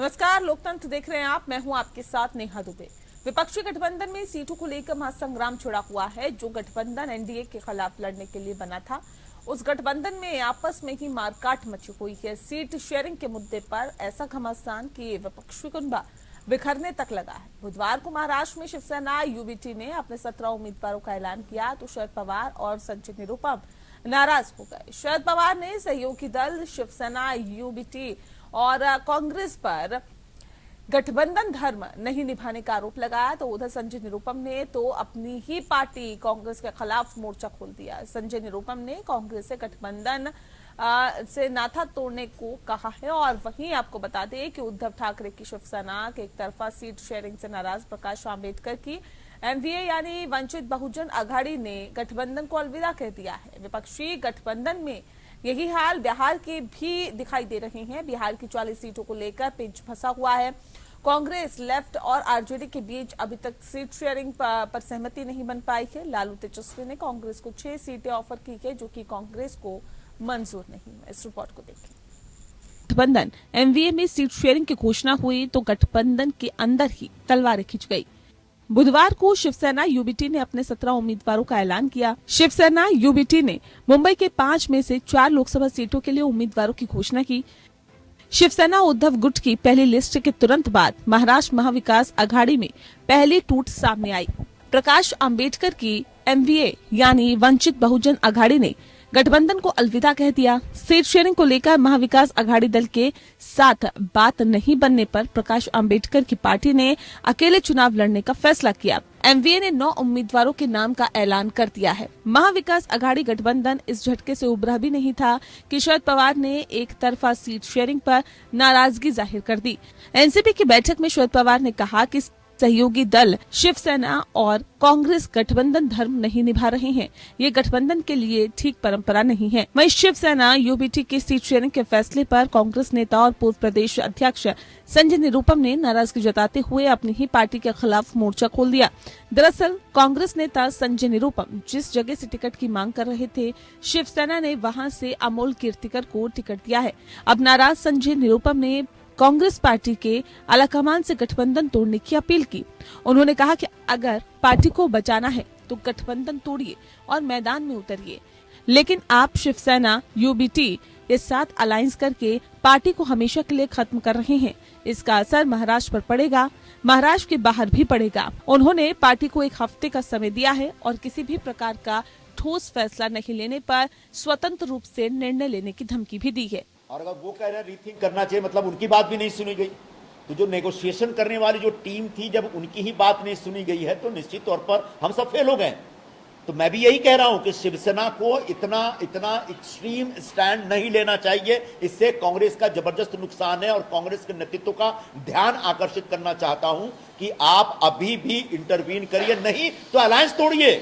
नमस्कार, लोकतंत्र देख रहे हैं आप। मैं हूं आपके साथ नेहा दुबे। विपक्षी गठबंधन में सीटों को लेकर महासंग्राम छिड़ा हुआ है। जो गठबंधन एनडीए के खिलाफ लड़ने के लिए बना था, उस गठबंधन में आपस में ही मारकाट मची हुई है। सीट शेयरिंग के मुद्दे पर ऐसा घमासान कि विपक्षी कुनबा बिखरने तक लगा है। बुधवार को महाराष्ट्र में शिवसेना यूबीटी ने अपने 17 उम्मीदवारों का ऐलान किया तो शरद पवार और संजय निरुपम नाराज हो गए। शरद पवार ने सहयोगी दल शिवसेना यूबीटी और कांग्रेस पर गठबंधन धर्म नहीं निभाने का आरोप लगाया, तो उधर संजय निरुपम ने तो अपनी ही पार्टी कांग्रेस के खिलाफ मोर्चा खोल दिया। संजय निरुपम ने कांग्रेस से गठबंधन से नाता तोड़ने को कहा है। और वहीं आपको बता दें कि उद्धव ठाकरे की शिवसेना के एक तरफा सीट शेयरिंग से नाराज प्रकाश आंबेडकर की एनडीए यानी वंचित बहुजन अघाड़ी ने गठबंधन को अलविदा कह दिया है। विपक्षी गठबंधन में यही हाल बिहार के भी दिखाई दे रहे हैं। बिहार की 40 सीटों को लेकर पेंच फंसा हुआ है। कांग्रेस, लेफ्ट और आरजेडी के बीच अभी तक सीट शेयरिंग पर सहमति नहीं बन पाई है। लालू तेजस्वी ने कांग्रेस को 6 सीटें ऑफर की है, जो कि कांग्रेस को मंजूर नहीं है। इस रिपोर्ट को देखिए। गठबंधन एमवीए में सीट शेयरिंग की घोषणा हुई तो गठबंधन के अंदर ही तलवारें खिंच गई। बुधवार को शिवसेना यूबीटी ने अपने 17 उम्मीदवारों का ऐलान किया। शिवसेना यूबीटी ने मुंबई के 5 में से 4 लोकसभा सीटों के लिए उम्मीदवारों की घोषणा की। शिवसेना उद्धव गुट की पहली लिस्ट के तुरंत बाद महाराष्ट्र महाविकास अघाड़ी में पहली टूट सामने आई। प्रकाश आंबेडकर की एमवीए यानी वंचित बहुजन अघाड़ी ने गठबंधन को अलविदा कह दिया। सीट शेयरिंग को लेकर महाविकास अघाड़ी दल के साथ बात नहीं बनने पर प्रकाश आंबेडकर की पार्टी ने अकेले चुनाव लड़ने का फैसला किया। एमवीए ने 9 उम्मीदवारों के नाम का ऐलान कर दिया है। महाविकास अघाड़ी गठबंधन इस झटके से उभरा भी नहीं था कि शरद पवार ने एक तरफा सीट शेयरिंग पर नाराजगी जाहिर कर दी। एनसीपी की बैठक में शरद पवार ने कहा कि सहयोगी दल शिवसेना और कांग्रेस गठबंधन धर्म नहीं निभा रहे हैं। ये गठबंधन के लिए ठीक परंपरा नहीं है। वहीं शिवसेना यूबीटी के सीट शेयरिंग के फैसले पर कांग्रेस नेता और पूर्व प्रदेश अध्यक्ष संजय निरुपम ने नाराजगी जताते हुए अपनी ही पार्टी के खिलाफ मोर्चा खोल दिया। दरअसल कांग्रेस नेता संजय निरुपम जिस जगह से टिकट की मांग कर रहे थे, शिवसेना ने वहां से अमोल कीर्तिकर को टिकट दिया है। अब नाराज संजय निरुपम ने कांग्रेस पार्टी के आलाकमान से गठबंधन तोड़ने की अपील की। उन्होंने कहा कि अगर पार्टी को बचाना है तो गठबंधन तोड़िए और मैदान में उतरिए, लेकिन आप शिवसेना यूबीटी के साथ अलायंस करके पार्टी को हमेशा के लिए खत्म कर रहे हैं। इसका असर महाराष्ट्र पर पड़ेगा, महाराष्ट्र के बाहर भी पड़ेगा। उन्होंने पार्टी को 1 हफ्ते का समय दिया है और किसी भी प्रकार का ठोस फैसला नहीं लेने पर स्वतंत्र रूप से निर्णय लेने की धमकी भी दी है। और अगर वो कह रहे हैं रीथिंक करना चाहिए, मतलब उनकी बात भी नहीं सुनी गई। तो जो नेगोशिएशन करने वाली जो टीम थी, जब उनकी ही बात नहीं सुनी गई है तो निश्चित तौर पर हम सब फेल हो गए। तो मैं भी यही कह रहा हूं कि शिवसेना को इतना एक्सट्रीम स्टैंड नहीं लेना चाहिए। इससे कांग्रेस का जबरदस्त नुकसान है और कांग्रेस के नेतृत्व का ध्यान आकर्षित करना चाहता हूं कि आप अभी भी इंटरवीन करिए, नहीं तो अलायंस तोड़िए।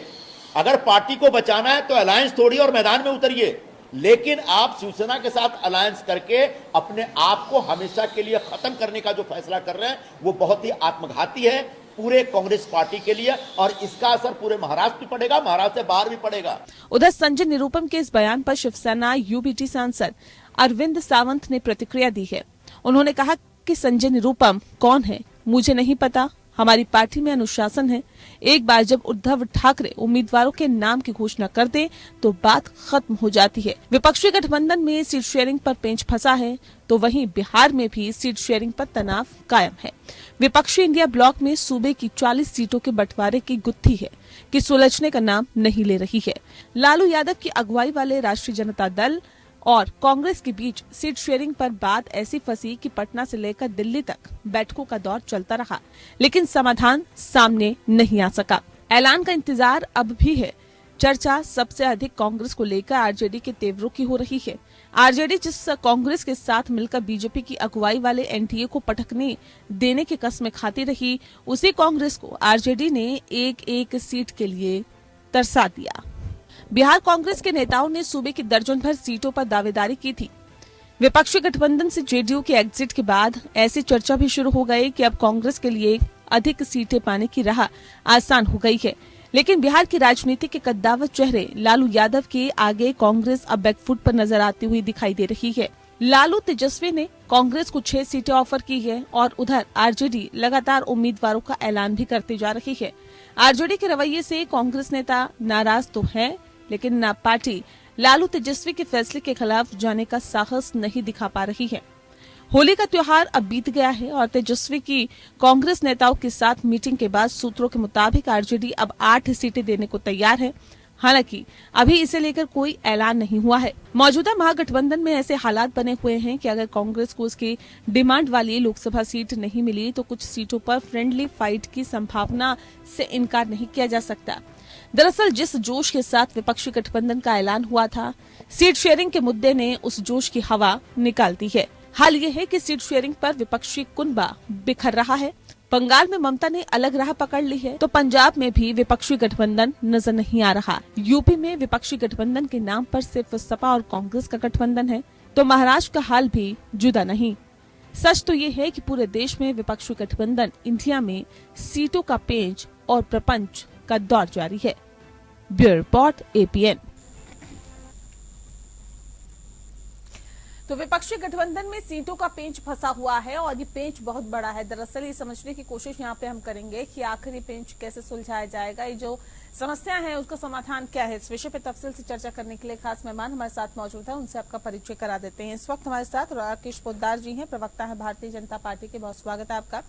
अगर पार्टी को बचाना है तो अलायंस तोड़िए और मैदान में उतरिए, लेकिन आप शिवसेना के साथ अलायंस करके अपने आप को हमेशा के लिए खत्म करने का जो फैसला कर रहे हैं वो बहुत ही आत्मघाती है पूरे कांग्रेस पार्टी के लिए, और इसका असर पूरे महाराष्ट्र में पड़ेगा, महाराष्ट्र से बाहर भी पड़ेगा। उधर संजय निरुपम के इस बयान पर शिवसेना यूबीटी सांसद अरविंद सावंत ने प्रतिक्रिया दी है। उन्होंने कहा कि संजय निरुपम कौन है मुझे नहीं पता, हमारी पार्टी में अनुशासन है। एक बार जब उद्धव ठाकरे उम्मीदवारों के नाम की घोषणा कर दें तो बात खत्म हो जाती है। विपक्षी गठबंधन में सीट शेयरिंग पर पेंच फंसा है तो वहीं बिहार में भी सीट शेयरिंग पर तनाव कायम है। विपक्षी इंडिया ब्लॉक में सूबे की 40 सीटों के बंटवारे की गुत्थी है कि सुलझने का नाम नहीं ले रही है। लालू यादव की अगुवाई वाले राष्ट्रीय जनता दल और कांग्रेस के बीच सीट शेयरिंग पर बात ऐसी फंसी कि पटना से लेकर दिल्ली तक बैठकों का दौर चलता रहा, लेकिन समाधान सामने नहीं आ सका। ऐलान का इंतजार अब भी है। चर्चा सबसे अधिक कांग्रेस को लेकर आरजेडी के तेवरों की हो रही है। आरजेडी जिस कांग्रेस के साथ मिलकर बीजेपी की अगुवाई वाले एनडीए को पटकने देने की कस्में खाती रही, उसी कांग्रेस को आरजेडी ने एक सीट के लिए तरसा दिया। बिहार कांग्रेस के नेताओं ने सूबे की दर्जन भर सीटों पर दावेदारी की थी। विपक्षी गठबंधन से जेडीयू के एग्जिट के बाद ऐसी चर्चा भी शुरू हो गई कि अब कांग्रेस के लिए अधिक सीटें पाने की राह आसान हो गई है। लेकिन बिहार की राजनीति के कद्दावर चेहरे लालू यादव के आगे कांग्रेस अब बैकफुट पर नजर आती हुई दिखाई दे रही है। लालू तेजस्वी ने कांग्रेस को 6 सीटें ऑफर की है और उधर आरजेडी लगातार उम्मीदवारों का ऐलान भी करती जा रही है। आरजेडी के रवैये से कांग्रेस नेता नाराज तो है, लेकिन पार्टी लालू तेजस्वी के फैसले के खिलाफ जाने का साहस नहीं दिखा पा रही है। होली का त्योहार अब बीत गया है और तेजस्वी की कांग्रेस नेताओं के साथ मीटिंग के बाद सूत्रों के मुताबिक आरजेडी अब 8 सीटें देने को तैयार है। हालांकि अभी इसे लेकर कोई ऐलान नहीं हुआ है। मौजूदा महागठबंधन में ऐसे हालात बने हुए हैं कि अगर कांग्रेस को उसकी डिमांड वाली लोकसभा सीट नहीं मिली तो कुछ सीटों पर फ्रेंडली फाइट की संभावना से इनकार नहीं किया जा सकता। दरअसल जिस जोश के साथ विपक्षी गठबंधन का ऐलान हुआ था, सीट शेयरिंग के मुद्दे ने उस जोश की हवा निकाल दी है। हाल ये है कि सीट शेयरिंग पर विपक्षी कुनबा बिखर रहा है। बंगाल में ममता ने अलग राह पकड़ ली है तो पंजाब में भी विपक्षी गठबंधन नजर नहीं आ रहा। यूपी में विपक्षी गठबंधन के नाम पर सिर्फ सपा और कांग्रेस का गठबंधन है तो महाराष्ट्र का हाल भी जुदा नहीं। सच तो ये है कि पूरे देश में विपक्षी गठबंधन इंडिया में सीटों का पेंच और प्रपंच का दौर जारी है। Bureau report APN। तो विपक्षी गठबंधन में सीटों का पेंच फंसा हुआ है और ये पेंच बहुत बड़ा है। दरअसल ये समझने की कोशिश यहाँ पे हम करेंगे कि आखिर ये पेंच कैसे सुलझाया जाएगा, ये जो समस्या है उसका समाधान क्या है। इस विषय पे तफसील से चर्चा करने के लिए खास मेहमान हमारे साथ मौजूद है, उनसे आपका परिचय करा देते हैं। इस वक्त हमारे साथ राकेश पोद्दार जी हैं, प्रवक्ता है भारतीय जनता पार्टी के, बहुत स्वागत है आपका।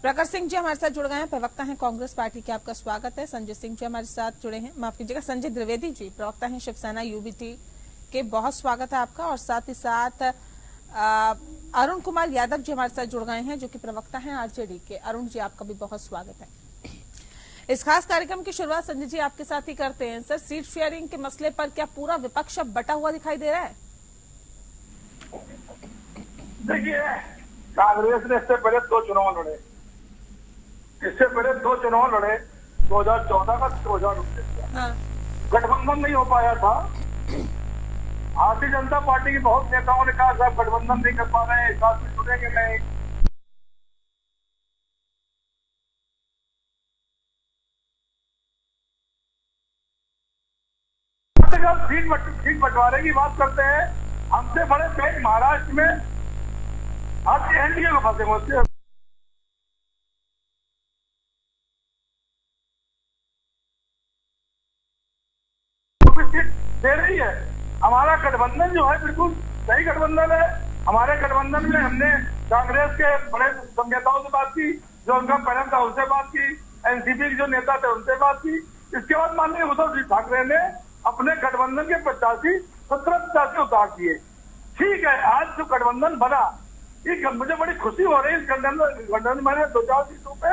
प्रखर सिंह जी हमारे साथ जुड़ गए हैं, प्रवक्ता है कांग्रेस पार्टी के, आपका स्वागत है। संजय सिंह जी हमारे साथ जुड़े हैं, माफ कीजिएगा संजय द्विवेदी जी, प्रवक्ता है शिवसेना UBT के, बहुत स्वागत है आपका। और साथ ही साथ अरुण कुमार यादव जी हमारे साथ जुड़ गए हैं, जो कि प्रवक्ता हैं आरजेडी के। अरुण जी आपका भी बहुत स्वागत है। इस खास कार्यक्रम की शुरुआत संजय जी आपके साथ ही करते हैं। सर, सीट शेयरिंग के मसले पर क्या पूरा विपक्ष अब बटा हुआ दिखाई दे रहा है? देखिए, कांग्रेस ने इससे पहले 2 चुनाव लड़े, 2014 का 2019 का। गठबंधन नहीं हो पाया था। भारतीय जनता पार्टी की बहुत नेताओं ने कहा साहब गठबंधन नहीं कर पा रहे हैं, साथ में जुड़ेंगे नहीं। सीट बंटवारे की बात करते हैं, हमसे बड़े पेट महाराष्ट्र में आज एनडीए को फंसे होते हैं। सीट दे रही है। हमारा गठबंधन जो है बिल्कुल सही गठबंधन है। हमारे गठबंधन में हमने कांग्रेस के बड़े नेताओं से बात की, जो उनका पैनल था उनसे बात की, एनसीपी के जो नेता थे उनसे बात की। इसके बाद माननीय उद्धव ठाकरे ने अपने गठबंधन के 17 उतार दिए। ठीक है, आज जो गठबंधन बना, मुझे बड़ी खुशी हो रही है। इस गठबंधन में 2-4 सीटों पे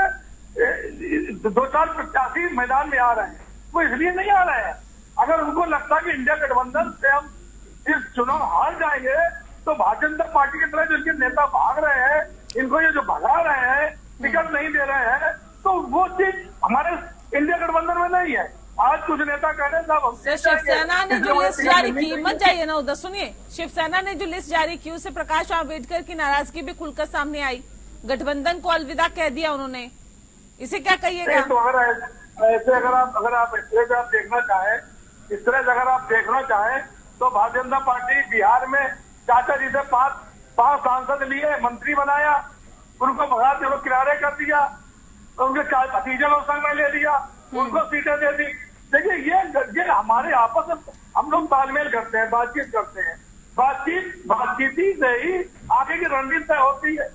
2-4 प्रत्याशी मैदान में आ रहे हैं। वो इसलिए नहीं आ रहे हैं, अगर उनको लगता कि इंडिया गठबंधन से हम इस चुनाव हार जाएंगे तो भारतीय जनता पार्टी की तरह जो इनके नेता भाग रहे हैं, इनको ये जो भगा रहे हैं, टिकट नहीं दे रहे हैं, तो वो चीज हमारे इंडिया गठबंधन में नहीं है। आज कुछ नेता कह रहे हैं शिवसेना ने जो लिस्ट जारी की, मत जाइए ना उधर, सुनिए। शिवसेना ने जो लिस्ट जारी की उससे प्रकाश आंबेडकर की नाराजगी भी खुलकर सामने आई। गठबंधन को अलविदा कह दिया उन्होंने, इसे क्या कहिएगा? तो अगर आप इस तरह से आप देखना चाहें, तो भारतीय जनता पार्टी बिहार में चाचा जी से 5 सांसद लिए, मंत्री बनाया, उनको भगाते हुए किनारे कर दिया, उनके भतीजे को संग में ले लिया, उनको सीटें दे दी। देखिए, ये हमारे आपस में हम लोग तालमेल करते हैं, बातचीत करते हैं। बातचीत से ही आगे की रणनीति तय होती है।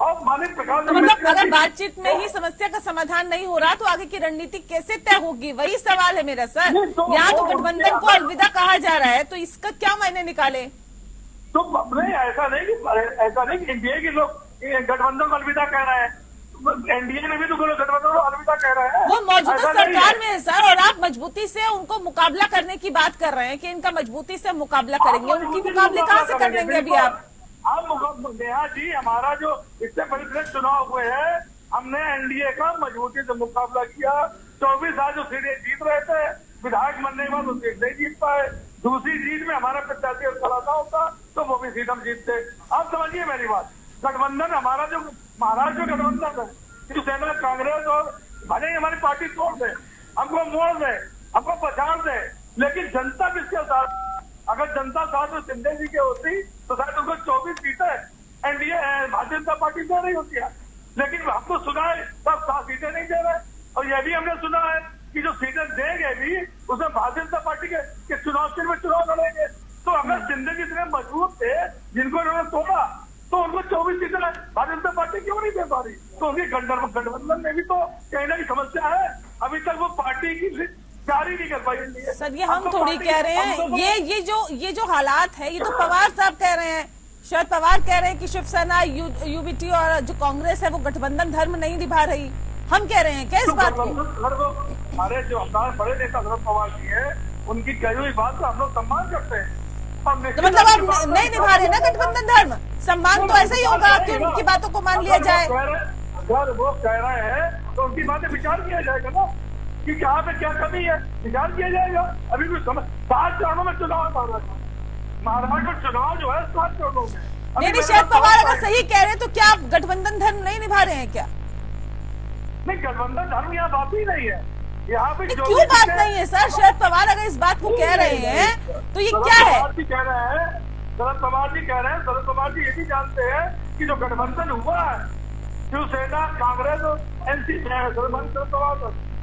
और माननीय प्रकाश, तो मतलब अगर बातचीत में ही समस्या का समाधान नहीं हो रहा तो आगे की रणनीति कैसे तय होगी, वही सवाल है मेरा सर। यहाँ तो गठबंधन को अलविदा कहा जा रहा है, तो इसका क्या मायने निकाले? तो नहीं, ऐसा नहीं कि इंडिया के लोग गठबंधन को अलविदा कह रहे हैं। एनडीए में भी तो गठबंधन को अलविदा कह रहे हैं। वो मौजूदा सरकार में है सर, और आप मजबूती से उनको मुकाबला करने की बात कर रहे हैं कि इनका मजबूती से मुकाबला करेंगे। उनकी मुकाबले कहाँ से कर लेंगे अभी आप? नेहा जी, हमारा जो इससे पहले चुनाव हुए हैं, हमने एनडीए का मजबूती से मुकाबला किया। 24 साल जो सीटें जीत रहे थे, विधायक बनने के बाद वो सीट नहीं जीत पाए। दूसरी सीट में हमारा प्रत्याशी खड़ा होता तो वो भी सीट हम जीतते। आप समझिए मेरी बात, गठबंधन हमारा जो महाराष्ट्र गठबंधन है, शिवसेना, कांग्रेस और भले ही हमारी पार्टी तोड़ दे, हमको मोड़ दे, हमको पछाड़ दे, लेकिन जनता किसके साथ? अगर जनता साथ में शिंदे जी की होती तो शायद उनको 24 सीटें एनडीए भारतीय जनता पार्टी दे रही होती है, लेकिन हमको सुना है सब 7 सीटें नहीं दे रहे। और यह भी हमने सुना है कि जो सीटें देंगे भी उसमें भारतीय जनता पार्टी के चुनाव चिन्ह में चुनाव लड़ेंगे। तो अगर शिंदे जी इतने मजबूत थे जिनको इन्होंने तोड़ा, तो उनको 24 सीटें भारतीय जनता पार्टी क्यों नहीं दे पा रही? तो उनकी गठबंधन में भी तो कहीं ना कहीं समस्या है। अभी तक वो पार्टी की जारी नहीं कर पाई। सर ये हम थोड़ी कह रहे हैं, ये जो हालात है ये तो पवार साहब कह रहे हैं, शरद पवार कह रहे हैं कि शिवसेना यूबीटी और जो कांग्रेस है वो गठबंधन धर्म नहीं निभा रही। हम कह रहे हैं क्या इस बात को? हमारे जो हमारे बड़े नेता शरद पवार जी है उनकी कही हुई बात का हम लोग सम्मान करते हैं। तो मतलब आप नहीं निभा रहे ना गठबंधन धर्म? सम्मान तो ऐसा ही होगा कि उनकी बातों को मान लिया जाए। अगर वो कह रहे हैं तो उनकी बातें विचार किया जाएगा ना कि कहाँ पे क्या कमी है, विचार किया जाएगा। अभी भी 7 चरणों में चुनाव महाराष्ट्र में चुनाव जो है 7 चरणों में। नहीं, शरद पवार अगर सही कह रहे हैं तो क्या आप गठबंधन धर्म नहीं निभा रहे हैं क्या? नहीं, गठबंधन धर्म यहाँ बात ही नहीं है। यहाँ पे क्यों बात नहीं है सर? शरद पवार अगर इस बात को कह रहे हैं तो ये क्या है? शरद पवार जी ये भी जानते हैं कि जो गठबंधन हुआ है शिवसेना कांग्रेस और एनसीपी,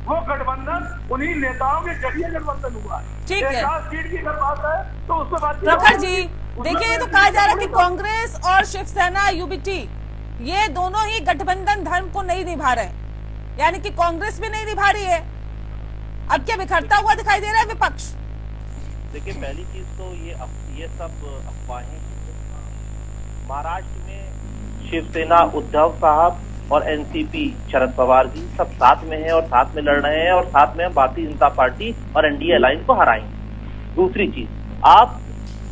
वो गठबंधन उन्हीं नेताओं के जरिए गठबंधन हुआ है। ठीक है, सीट की अगर बात है तो उसमें बात प्रखर जी देखिए, ये तो कहा जा रहा है कि कांग्रेस और शिवसेना यूबीटी ये दोनों ही गठबंधन धर्म को नहीं निभा रहे, यानी कि कांग्रेस भी नहीं निभा रही है। अब क्या बिखरता हुआ दिखाई दे रहा है विपक्ष? देखिए, पहली चीज तो ये सब अफवाहें। महाराष्ट्र में शिवसेना उद्धव साहब और एनसीपी शरद पवार जी सब साथ में हैं और साथ में लड़ रहे हैं और साथ में भारतीय जनता पार्टी और एनडीए अलायंस को हराएंगे। दूसरी चीज, आप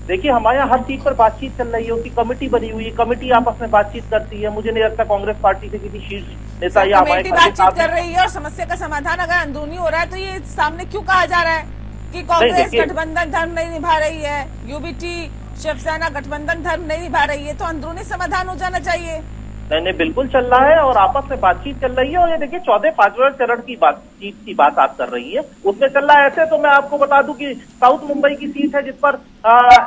देखिए हमारे यहाँ हर चीज पर बातचीत चल रही है, उनकी कमेटी बनी हुई है, कमेटी आपस में बातचीत करती है। मुझे नहीं लगता कांग्रेस पार्टी से किसी शीर्ष नेता या हमारे बातचीत कर रही है और समस्या का समाधान अगर अंदरूनी हो रहा है तो ये सामने क्यों कहा जा रहा है कि कांग्रेस गठबंधन धर्म नहीं निभा रही है, यूबीटी शिवसेना गठबंधन धर्म नहीं निभा रही है? तो अंदरूनी समाधान हो जाना चाहिए। नहीं, बिल्कुल चल रहा है और आपस में बातचीत चल रही है। और ये देखिए 14-5वें चरण की बातचीत की बात आप कर रही है, उसमें चल रहा है। ऐसे तो मैं आपको बता दूं कि साउथ मुंबई की सीट है जिस पर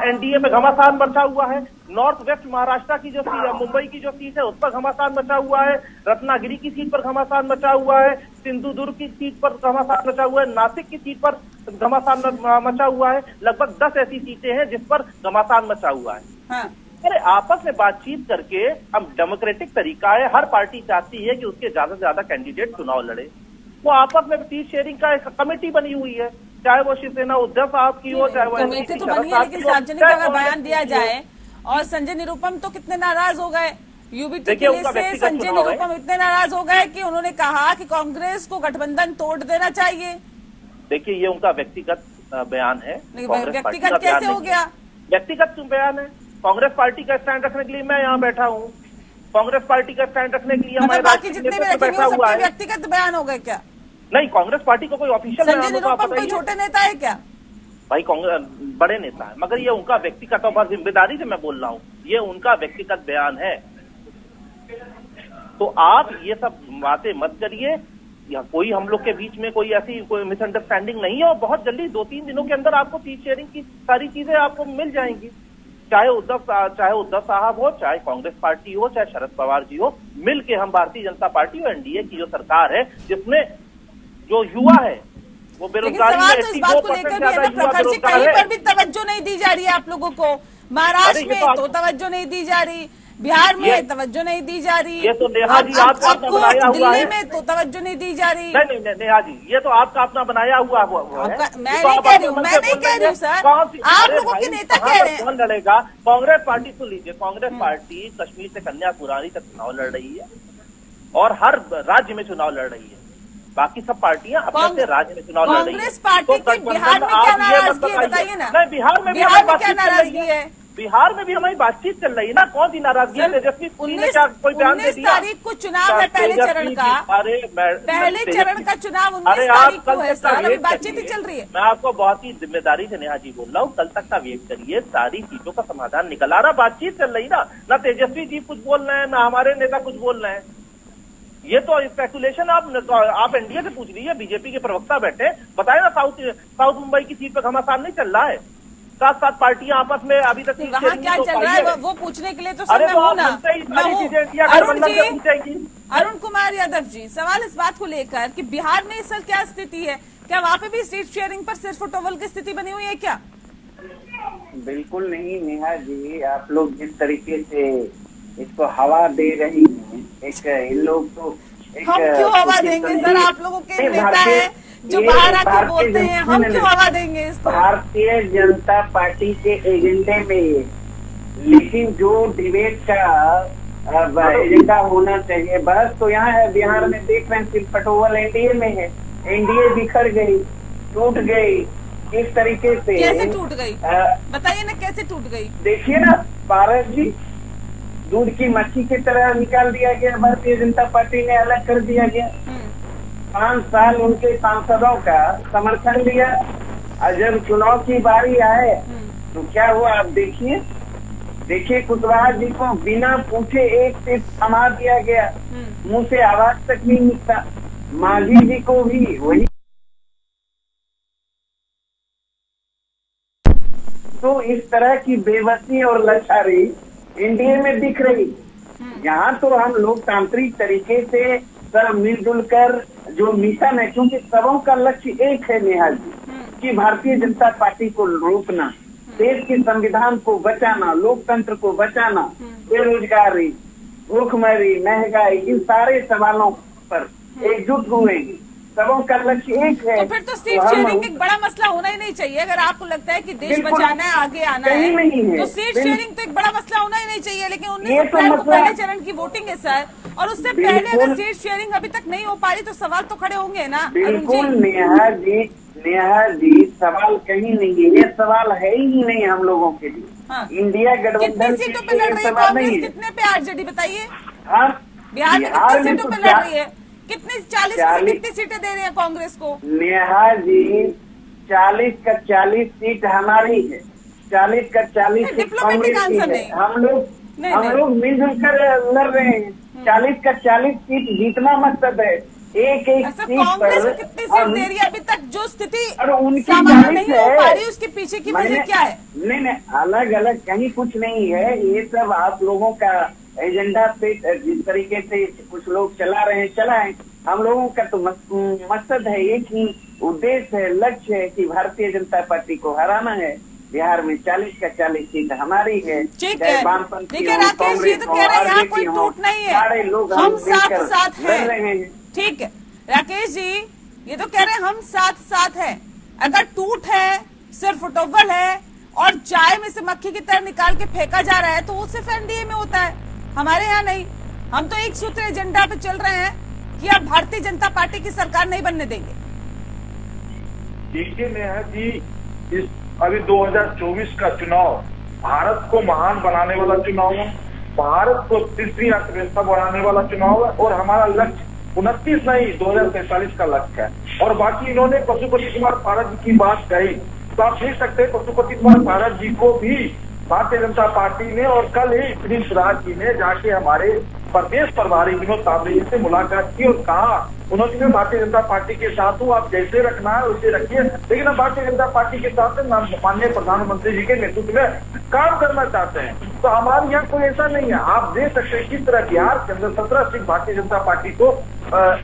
एनडीए में घमासान मचा हुआ है। नॉर्थ वेस्ट महाराष्ट्र की जो मुंबई की जो सीट है उस पर घमासान मचा हुआ है। रत्नागिरी की सीट पर घमासान मचा हुआ है। सिंधुदुर्ग की सीट पर घमासान मचा हुआ है। नासिक की सीट पर घमासान मचा हुआ है। लगभग 10 ऐसी सीटें हैं जिस पर घमासान मचा हुआ है। हाँ। अरे आपस में बातचीत करके, हम डेमोक्रेटिक तरीका है, हर पार्टी चाहती है कि उसके ज्यादा से ज्यादा कैंडिडेट चुनाव लड़े। वो आपस में सीट शेयरिंग का एक कमेटी बनी हुई है, चाहे वो शिवसेना उद्धव साहब की हो, चाहे वो कमेटी तो बनी है, लेकिन सार्वजनिक अगर बयान दिया जाए और संजय निरुपम तो कितने नाराज हो गए यूबीटी के लिए से। संजय निरुपम इतने नाराज हो गए कि उन्होंने कहा कि कांग्रेस को गठबंधन तोड़ देना चाहिए। देखिए, ये उनका व्यक्तिगत बयान है। व्यक्तिगत कैसे हो गया? व्यक्तिगत बयान है। कांग्रेस पार्टी का स्टैंड रखने के लिए मैं यहाँ बैठा हूँ। कांग्रेस पार्टी का स्टैंड रखने के लिए हमारे बाकी जितने भी बैठा हुआ है। व्यक्तिगत बयान हो गए क्या? नहीं, कांग्रेस पार्टी को कोई ऑफिशियल संजय निरुपम कोई छोटे नेता है क्या? भाई कांग्रेस बड़े नेता है, मगर ये उनका व्यक्तिगत और जिम्मेदारी से मैं बोल रहा हूँ, ये उनका व्यक्तिगत बयान है। तो आप ये सब बातें मत करिए, या कोई हम लोग के बीच में कोई ऐसी कोई मिसअंडरस्टैंडिंग नहीं है। और बहुत जल्दी 2-3 दिनों के अंदर आपको सीट शेयरिंग की सारी चीजें आपको मिल जाएंगी। चाहे उद्धव साहब हो, चाहे कांग्रेस पार्टी हो, चाहे शरद पवार जी हो, मिल के हम भारतीय जनता पार्टी और एनडीए की जो सरकार है, जिसमें जो युवा है वो बेरोजगारी में 82% ज्यादा युवा बेरोजगार है। पर भी तवज्जो नहीं दी जा रही है आप लोगों को। महाराष्ट्र में तो तवज्जो नहीं दी जा रही, बिहार में तवज्जो नहीं दी जा रही, ये तो नेहा जी आपका अपना बनाया हुआ है। दिल्ली में तो तवज्जो नहीं दी जा रही। नहीं नेहा जी, ये तो आपका अपना बनाया हुआ है। मैं नहीं कह रही हूँ सर, आप लोगों के नेता कह रहे हैं। कौन लड़ेगा? कांग्रेस पार्टी सुन लीजिए, कांग्रेस पार्टी कश्मीर से कन्याकुमारी तक चुनाव लड़ रही है और हर राज्य में चुनाव लड़ रही है। बाकी सब पार्टियां अपने राज्य में चुनाव लड़ रही है। कांग्रेस पार्टी की बिहार में क्या नाराजगी है बताइए ना? नहीं, बिहार में भी क्या नाराजगी है? बिहार में भी हमारी बातचीत चल रही है ना। कौन सी नाराजगी है? तेजस्वी ने क्या कोई बयान दे दिया? 19 तारीख को चुनाव है पहले चरण का। पहले चरण का चुनाव 19 तारीख को है सर, अभी बातचीत ही चल रही है। मैं आपको बहुत ही जिम्मेदारी से नेहा जी बोल रहा हूँ, कल तक का वेट करिए, सारी चीजों का समाधान निकल आ रहा। बातचीत चल रही ना तेजस्वी जी कुछ बोल रहे हैं, ना हमारे नेता कुछ बोल रहे हैं। ये तो स्पेकुलेशन आप एनडीए से पूछ लीजिए, बीजेपी के प्रवक्ता बैठे बताए ना। साउथ मुंबई की सीट पर घमासान नहीं चल रहा है। सात सात पार्टियां आपस में अभी तक सीट वहाँ शेयरिंग क्या तो चल पाई रहा है वो पूछने के लिए तो सर अरे मैं तो हूँ आप ना, हमसे ही मैं सारी हूँ। चीजें इंडिया अरुण गठबंधन से जी, पूछेगी। अरुण कुमार यादव जी, सवाल इस बात को लेकर कि बिहार में इस साल क्या स्थिति है, क्या वहाँ पे भी सीट शेयरिंग पर सिर्फ टोवल की स्थिति बनी हुई है क्या? बिल्कुल नहीं नेहा जी, आप लोग जिस तरीके से इसको हवा दे रही हैं, एक इन लोग तो हम क्यों हवा देंगे सर? आप लोगों के नेता है जो बाहर आके बोलते हैं, हम क्यों हवा देंगे इसको? भारतीय जनता पार्टी के एजेंडे में, लेकिन जो डिबेट का एजेंडा होना चाहिए बस, तो यहाँ है बिहार में देख रहे हैं सिर्फ पटोवल एनडीए में है। एनडीए बिखर गई, टूट गई, इस तरीके से। कैसे टूट गई बताइए ना, कैसे टूट गई? देखिए ना पारस जी, दूध की मक्खी की तरह निकाल दिया गया, भारतीय जनता पार्टी ने अलग कर दिया गया। 5 साल उनके सांसदों का समर्थन लिया, और जब चुनाव की बारी आए तो क्या हुआ आप देखिए कुशवाहा जी को बिना पूछे एक सीट थमा दिया गया, मुंह से आवाज तक नहीं निकला। मांझी जी को भी वही। तो इस तरह की बेबसी और लाचारी एनडीए में दिख रही। यहाँ तो हम लोकतांत्रिक तरीके से सब मिलजुल कर जो मिशन है, क्योंकि सबों का लक्ष्य एक है नेहा जी, कि भारतीय जनता पार्टी को रोकना, देश के संविधान को बचाना, लोकतंत्र को बचाना, बेरोजगारी, भूखमरी, महंगाई, इन सारे सवालों पर एकजुट हुए। सबों का लक्ष्य एक है। तो फिर तो सीट शेयरिंग एक बड़ा मसला होना ही नहीं चाहिए। अगर आपको लगता है कि देश बचाना है, आगे आना है, तो सीट शेयरिंग तो एक बड़ा मसला होना ही नहीं चाहिए। लेकिन 19 अप्रैल को पहले चरण की वोटिंग है सर, और उससे पहले अगर सीट शेयरिंग अभी तक नहीं हो पा रही तो सवाल तो खड़े होंगे ना। बिल्कुल नेहा जी सवाल कहीं नहीं है, ये सवाल है ही नहीं हम लोगों के लिए। हाँ। इंडिया गठबंधन कितनी सीटों पे लड़ रही है कांग्रेस, कितने पे आरजेडी बताइए? हाँ, बिहार में कितनी सीटों पे लड़ रही है? कितनी 40 में कितनी सीटें दे रही है कांग्रेस को? नेहा जी 40 का 40 सीट हमारी है, 40 का 40 सीट डिप्लोमेटिक आंसर नहीं। हम लोग मिलजुल कर लड़ रहे हैं। 40 का 40 सीट जीतना मकसद है। एक सीट कांग्रेस पर कितनी सीट दे रही है अभी तक? जो स्थिति उनकी सामान्य नहीं हो पा रही, उसके पीछे की वजह क्या है? नहीं, अलग अलग कहीं कुछ नहीं है। ये सब आप लोगों का एजेंडा पे जिस तरीके से कुछ लोग चला रहे हैं, चलाएं। हम लोगों का तो मकसद है, एक ही उद्देश्य है, लक्ष्य है कि भारतीय जनता पार्टी को हराना है। बिहार में 40 का 40 सीट हमारी है। ठीक है, देखिए राकेश जी तो कह रहे हैं यहाँ कोई टूट नहीं है, सारे लोग हम साथ साथ लड़ रहे हैं। ठीक है राकेश जी, ये तो कह रहे हैं हम साथ साथ हैं। अगर टूट है, सिर्फ टोवल है और चाय में से मक्खी की तरह निकाल के फेंका जा रहा है, तो वो सिर्फ एनडीए में होता है, हमारे यहाँ नहीं। हम तो एक सूत्र एजेंडा पे चल रहे हैं कि आप भारतीय जनता पार्टी की सरकार नहीं बनने देंगे। देखिए नेहा जी, इस अभी 2024 का चुनाव भारत को महान बनाने वाला चुनाव है, भारत को तीसरी अर्थव्यवस्था बढ़ाने वाला चुनाव है, और हमारा लक्ष्य 29 नहीं 2043 का लक्ष्य है। और बाकी इन्होंने पशुपति कुमार पारस जी की बात कही, तो आप देख सकते हैं पशुपति कुमार पारस जी को भी भारतीय जनता पार्टी ने, और कल ही प्रिंस राज जी ने जाके हमारे प्रदेश प्रभारी विनोद तावड़े जी से मुलाकात की और कहा, उन्होंने भारतीय जनता पार्टी के साथ हूँ, आप जैसे रखना है वैसे रखिए, लेकिन हम भारतीय जनता पार्टी के साथ माननीय प्रधानमंत्री जी के नेतृत्व में काम करना चाहते हैं। तो हमारे यहाँ कोई ऐसा नहीं है। आप देख सकते हैं किस तरह बिहार के अंदर 17 सीट भारतीय जनता पार्टी को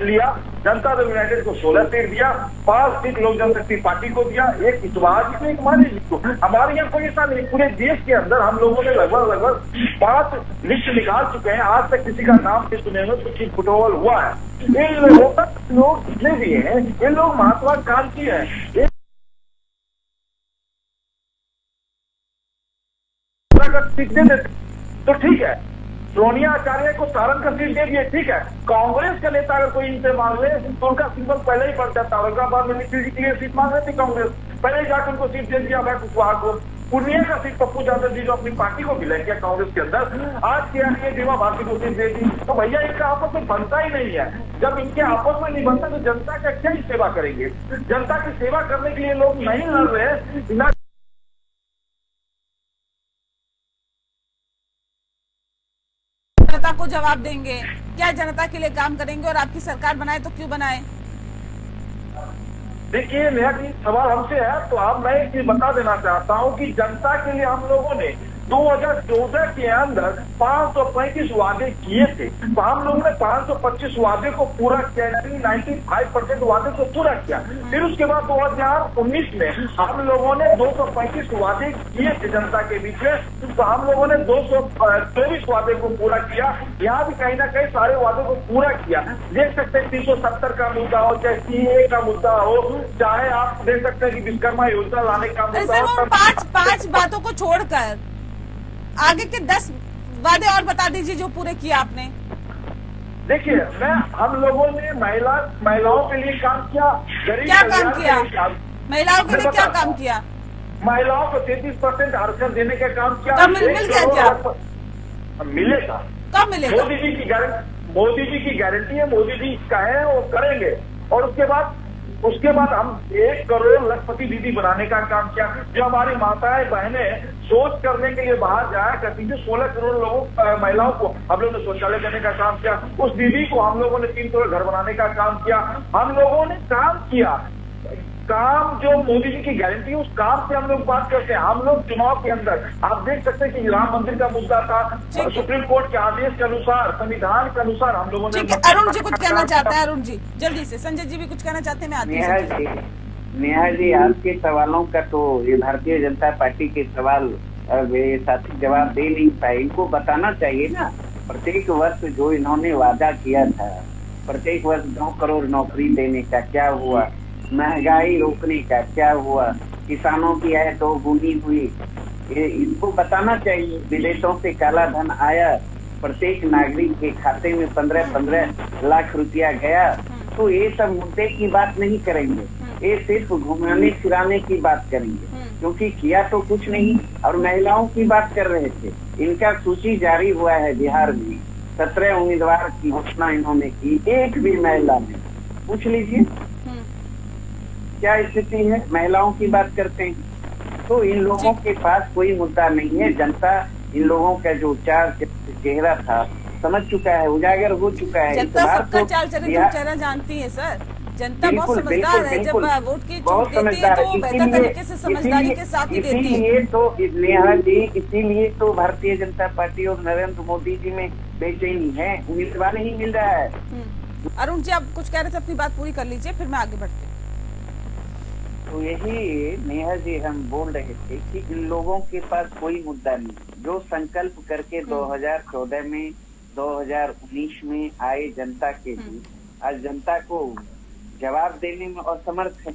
लिया, जनता दल यूनाइटेड को 16 सीट दिया, 5 सीट लोक जनशक्ति पार्टी को दिया, एक कुशवाहा जी को, एक मांझी जी को। हमारे यहाँ कोई ऐसा नहीं। पूरे देश के अंदर हम लोगों ने लगभग 5 लिस्ट निकाल चुके हैं, आज तक किसी का नाम नहीं सुने हुए, कुछ फुटबॉल हुआ है। इन लोग जितने भी हैं, ये लोग महात्मा गांधी है। सीट दे देते तो ठीक है, सोनिया आचार्य को सारण का सीट दे दिए, ठीक है। कांग्रेस का नेता अगर कोई इनसे मांग ले तो उनका सिंबल पहले ही बढ़ जाता। औरंगाबाद में निखिल जी के लिए सीट मांग रही थी कांग्रेस, पहले ही जाकर उनको सीट दे दिया मैं कुशवाहा को। पूर्णिया का सीट पप्पू यादव जी जो अपनी पार्टी को विलय किया कांग्रेस के अंदर, आज के लिए जीवा भारती को सीट दे दी। तो भैया इनका आपस में बनता ही नहीं है। जब इनके आपस में नहीं बनता तो जनता का क्या ही सेवा करेंगे? जनता की सेवा करने के लिए लोग नहीं लड़ रहे। जनता को जवाब देंगे, क्या जनता के लिए काम करेंगे और आपकी सरकार बनाए तो क्यों बनाए? देखिए नेहा जी, सवाल हमसे है तो मैं एक चीज बता देना चाहता हूँ कि जनता के लिए हम लोगों ने 2014 के अंदर 535 वादे किए थे, तो हम लोगों ने 525 वादे को पूरा किया, 95% वादे को पूरा किया। फिर उसके बाद 2019 में हम लोगों ने 235 वादे किए थे जनता के बीच में, तो हम लोगों ने 224 वादे को पूरा किया। यहाँ भी कहीं ना कहीं सारे वादे को पूरा किया। देख सकते हैं 370 का मुद्दा हो, चाहे CAA का मुद्दा हो, चाहे आप देख सकते हैं कि विश्वकर्मा योजना लाने का मुद्दा हो। पांच बातों को छोड़कर आगे के 10 वादे और बता दीजिए जो पूरे किए आपने। देखिए हम लोगों ने महिलाओं के लिए काम किया, गरीब क्या काम किया? महिलाओं के लिए मैं क्या बता- काम किया? महिलाओं को 33% आरक्षण देने का काम किया। कब मिल गया क्या? मिलेगा। कब मिलेगा? मोदी जी की गारंटी है, मोदी जी का है, वो करेंगे। और उसके बाद हम 1 करोड़ लखपति दीदी बनाने का काम किया। जो हमारी माताएं बहनें सोच करने के लिए बाहर जाया करती थी, 16 करोड़ लोगों महिलाओं को हम लोगों ने शौचालय देने का काम किया। उस दीदी को हम लोगों ने 3 करोड़ घर बनाने का काम किया। हम लोगों ने काम किया। काम जो मोदी जी की गारंटी है, उस काम से हम लोग बात करते हैं। हम लोग चुनाव के अंदर आप देख सकते हैं कि राम मंदिर का मुद्दा था, सुप्रीम कोर्ट के आदेश के अनुसार, संविधान के अनुसार हम लोगों ने। ठीक है, अरुण जी कुछ कहना चाहते हैं। अरुण जी जल्दी से, संजय जी भी कुछ कहना चाहते हैं। मैं आती हूं। नेहा जी आपके सवालों का तो ये भारतीय जनता पार्टी के सवाल ये साथी जवाब दे नहीं पाए। इनको बताना चाहिए ना, प्रत्येक वर्ष जो इन्होंने वादा किया था, प्रत्येक वर्ष 9 करोड़ नौकरी देने का क्या हुआ, महंगाई रोकने का क्या हुआ, किसानों की आय 2 गुनी हुई, ये इनको बताना चाहिए। विदेशों से काला धन आया, प्रत्येक नागरिक के खाते में 15-15 लाख रुपया गया, तो ये सब मुद्दे की बात नहीं करेंगे, ये सिर्फ घुमाने फिराने की बात करेंगे, क्योंकि किया तो कुछ नहीं। और महिलाओं की बात कर रहे थे, इनका सूची जारी हुआ है बिहार में, 17 उम्मीदवार की घोषणा इन्होंने की, एक भी महिला ने, पूछ लीजिए क्या स्थिति है। महिलाओं की बात करते हैं तो इन लोगों के पास कोई मुद्दा नहीं है। जनता इन लोगों का जो चेहरा था समझ चुका है, उजागर हो चुका है। जनता सबका चाल चेहरा जानती है सर। जनता बहुत समझदार है, जब वोट की छूट देती है तो बेहतर तरीके से समझदारी के साथ ही देती है। इसीलिए तो नेहा जी, इसीलिए तो भारतीय जनता पार्टी और नरेंद्र मोदी जी में बेचैनी है, उम्मीदवार ही मिल रहा है। अरुण जी आप कुछ कह रहे थे, अपनी बात पूरी कर लीजिए फिर मैं आगे बढ़ती हूँ। तो यही नेहा जी हम बोल रहे थे कि इन लोगों के पास कोई मुद्दा नहीं। जो संकल्प करके 2014 में 2019 में आए जनता के बीच, आज जनता को जवाब देने में असमर्थ है।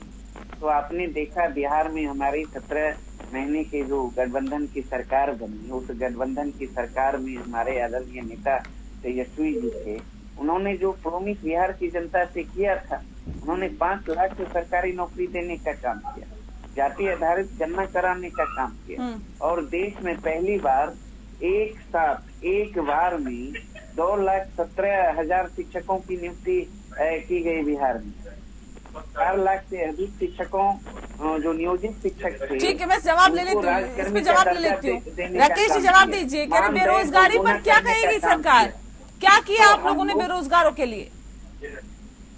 तो आपने देखा बिहार में हमारी 17 महीने के जो गठबंधन की सरकार बनी, उस गठबंधन की सरकार में हमारे आदरणीय नेता तेजस्वी जी थे। उन्होंने जो प्रॉमिस बिहार की जनता से किया था, उन्होंने 5 लाख से सरकारी नौकरी देने का काम किया, जाति आधारित गणना कराने का काम किया, और देश में पहली बार एक साथ एक बार में 2,17,000 शिक्षकों की नियुक्ति की गई बिहार में। 4 लाख से अधिक शिक्षकों जो नियोजित शिक्षक थे। ठीक है, मैं जवाब ले लेती हूँ, इसमें जवाब ले लेती हूँ। राकेश जी जवाब दीजिए, कह रहे बेरोजगारी पर क्या कहेगी सरकार, क्या किया आप लोगों ने बेरोजगारों के लिए?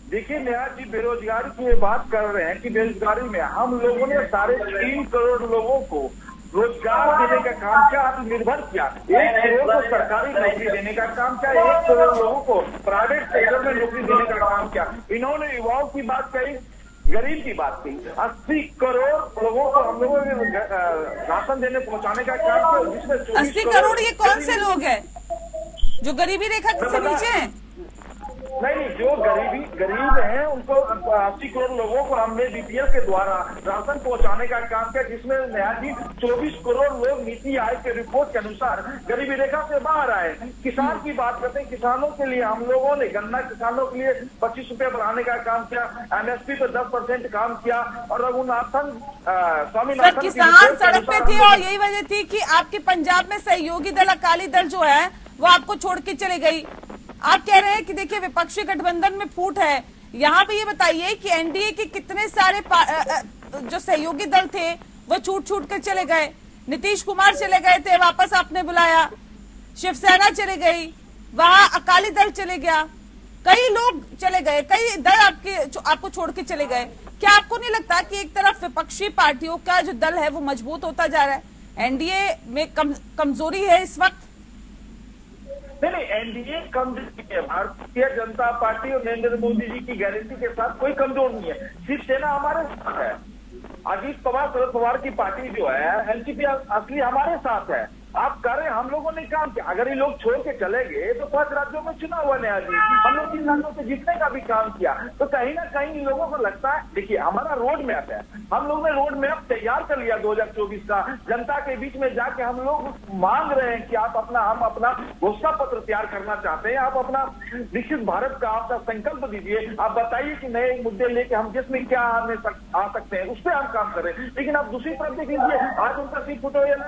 देखिए नेहा जी, बेरोजगारी की बात कर रहे हैं कि बेरोजगारी में हम लोगों ने 3.5 करोड़ लोगों को रोजगार देने का काम किया, आत्मनिर्भर किया। 1 करोड़ को सरकारी नौकरी देने का काम किया, 1 करोड़ लोगों को प्राइवेट सेक्टर में नौकरी देने का काम किया। इन्होंने युवाओं की बात कही, गरीब की बात की। 80 करोड़ लोगों को हम लोगों ने राशन देने पहुंचाने का काम किया, जिसमें 80 करोड़ ये कौन से लोग हैं जो गरीबी रेखा से नीचे हैं? नहीं, जो गरीब हैं उनको 80 करोड़ लोगों को हमने बीपीएल के द्वारा राशन पहुंचाने का काम किया, जिसमें नया जी 24 करोड़ लोग नीति आयोग के रिपोर्ट के अनुसार गरीबी रेखा से बाहर आए। किसान की बात करते हैं, किसानों के लिए हम लोगों ने गन्ना किसानों के लिए 25 रुपए बढ़ाने का काम किया, MSP पे 10% काम किया। और रघुनाथन स्वामीनाथन किसान सड़क पे थे और यही वजह थी कि आपके पंजाब में सहयोगी दल अकाली दल जो है वो आपको छोड़ के चले गई। आप कह रहे हैं कि देखिए विपक्षी गठबंधन में फूट है। यहाँ पे ये बताइए कि एनडीए के कितने सारे जो सहयोगी दल थे वो छूट कर चले गए। नीतीश कुमार चले गए थे, वापस आपने बुलाया। शिवसेना चले गई, वहां अकाली दल चले गया, कई लोग चले गए, कई दल आपको छोड़ के चले गए। क्या आपको नहीं लगता कि एक तरफ विपक्षी पार्टियों का जो दल है वो मजबूत होता जा रहा है, एनडीए में कमजोरी है इस वक्त? नहीं, एनडीए कमजोर है। भारतीय जनता पार्टी और नरेंद्र मोदी जी की गारंटी के साथ कोई कमजोर नहीं है। शिवसेना हमारे साथ है, अजीत पवार शरद पवार की पार्टी जो है एनसीपी असली हमारे साथ है। आप कह रहे हैं हम लोगों ने काम किया, अगर ये लोग छोड़ के चले गए तो 5 राज्यों में चुनाव हुआ नया जी, हम लोग 3 राज्यों से जीतने का भी काम किया। तो कहीं ना कहीं इन लोगों को लगता है, देखिए हमारा रोड मैप है, हम लोग ने रोड मैप तैयार कर लिया 2024 का। जनता के बीच में जाके हम लोग मांग रहे हैं कि हम अपना घोषणा पत्र तैयार करना चाहते हैं, आप अपना विकसित भारत का आपका संकल्प दीजिए, आप बताइए कि नए मुद्दे लेके हम जिसमें क्या आ सकते हैं, उस पर हम काम करें। लेकिन आप दूसरी तरफ देख लीजिए, आज उनका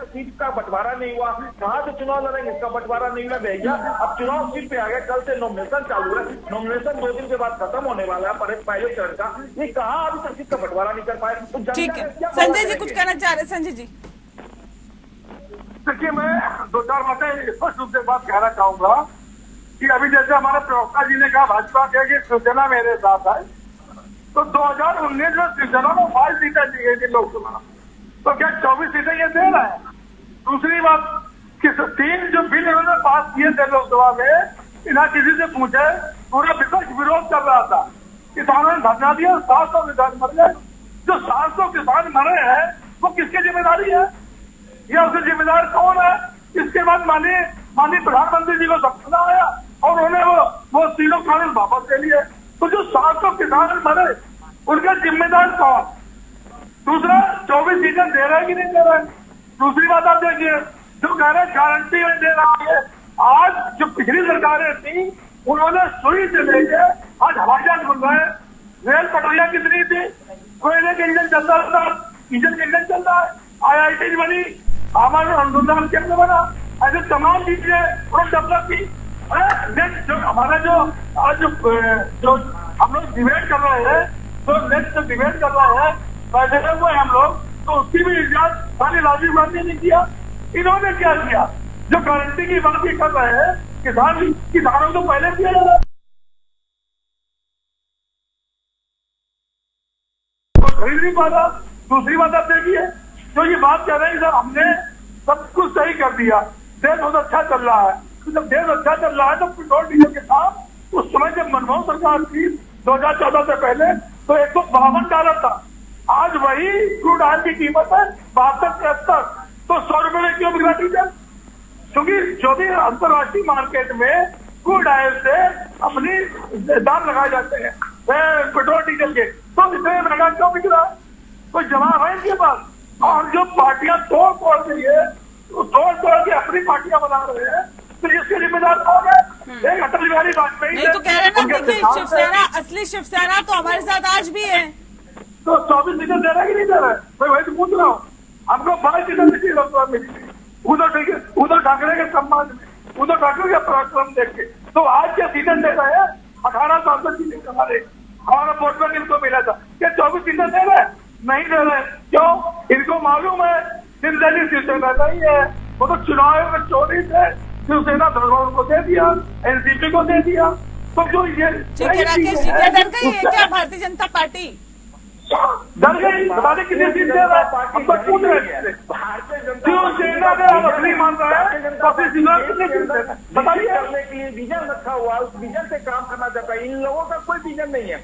सीट का बंटवारा नहीं हुआ, कहां से चुनाव लड़ेंगे इसका बंटवारा नहीं हुआ भैया। अब चुनाव सीट पे आ गया, कल से नॉमिनेशन चालू है, नॉमिनेशन 2 दिन के बाद खत्म होने वाला है पहले चरण का। ये कहां अभी तक सीट का बंटवारा नहीं कर पाए। तो ठीक है, संजय जी कुछ कहना चाह रहे हैं? संजय जी देखिए, मैं 2-4 बातें स्पष्ट रूप से बात कहना चाहूंगा कि अभी जैसे हमारे प्रवक्ता जी ने कहा भाजपा के कि शिवसेना मेरे साथ है, तो 2019 में शिवसेना को 5 सीटें दी गई थी लोकसभा, तो क्या 24 सीटें ये दे रहे हैं? दूसरी बात कि 3 जो बिल इन्होंने पास किए थे लोकसभा में, बिना किसी से पूछे पूरा विपक्ष विरोध कर रहा था, किसानों ने धरना दिया, 700 किसान मर गए। जो 700 किसान मरे हैं वो किसकी जिम्मेदारी है? या उसके जिम्मेदार कौन है? इसके बाद माननीय प्रधानमंत्री जी को सपना आया और उन्होंने वो तीनों कानून वापस ले लिए। तो जो 700 किसान मरे उनका जिम्मेदार कौन? दूसरा, 24 सीटें दे रहे हैं कि नहीं दे रहे हैं? दूसरी बात आप देखिए, जो कह रहे हैं गारंटी में दे रहा है, आज जो पिछली सरकारें थी उन्होंने सुई से लेके आज हवाई जहाज बन रहे हैं। रेल पटरियां कितनी थी? कोयले के इंजन चल रहा था, डीजल के इंजन चल रहा है, IIT बनी, हमारा अनुसंधान केंद्र बना, ऐसे तमाम चीजें डेवलप की। नेक्स्ट जो हमारा जो आज जो हम लोग डिबेट कर रहे हैं, तो नेक्स्ट जो डिबेट कर रहे हैं बैठे हुए हम लोग, तो उसकी भी इजाजत खाली राजीव गांधी ने किया। इन्होंने क्या किया? जो गारंटी की बात कर रहे हैं, किसानों को पहले दिया जाता तो खरीद नहीं पाता। दूसरी बात आप देखिए, जो ये बात कह रहे हैं सर हमने सब कुछ सही कर दिया, देश बहुत अच्छा चल रहा है। तो जब देश अच्छा चल रहा है तो पेट्रोल डीजल के साथ उस समय जब मनमोहन सरकार थी 2014 से पहले तो $152 था, आज वही क्रूड ऑयल की कीमत है 72-73। तो 100 रुपए में क्यों बिक रहा डीजल? क्योंकि जो भी अंतर्राष्ट्रीय मार्केट में क्रूड ऑयल से अपनी दाम लगाए जाते हैं पेट्रोल डीजल के, तो इतने महंगा क्यों बिक रहा है? कोई जवाब है इनके पास? और जो पार्टियां तोड़ रही है, तोड़ के अपनी पार्टियां बना रहे हैं, तो इसके जिम्मेदार कौन है? एक अटल बिहारी वाजपेयी नहीं तो कह रहे हैं ना, देखिए शिवसेना, असली शिवसेना तो हमारे साथ आज भी है। तो 24 सीटें दे रहा है कि नहीं दे रहा है? मैं वही तो पूछ रहा हूँ। हमको 5 सीटें मिली लोकसभा मिली उद्धव ठाकरे के सम्मान में, उद्धव ठाकरे का पराक्रम देख के। तो आज क्या सीटें दे रहे हैं? 18 सांसद सीटें हमारा वोट बैंक इनको मिला था, क्या 24 सीटें दे रहे हैं? नहीं दे रहे। क्यों? इनको मालूम है सिंधेली शिवसेना नहीं है, वो तो चुनाव में चोरी से शिवसेना को दे दिया, एनसीपी को दे दिया। तो जो ये राकेश जी क्या डर गई है क्या भारतीय जनता पार्टी? डर गई? बताने कितनी सीट दे रहा है? हम तो पूछ रहे हैं। शिवसेना ने हम असली मान रहा है, बताइए। करने के लिए विजन रखा हुआ, उस विजन से काम करना चाहता है। इन लोगों का कोई विजन नहीं है।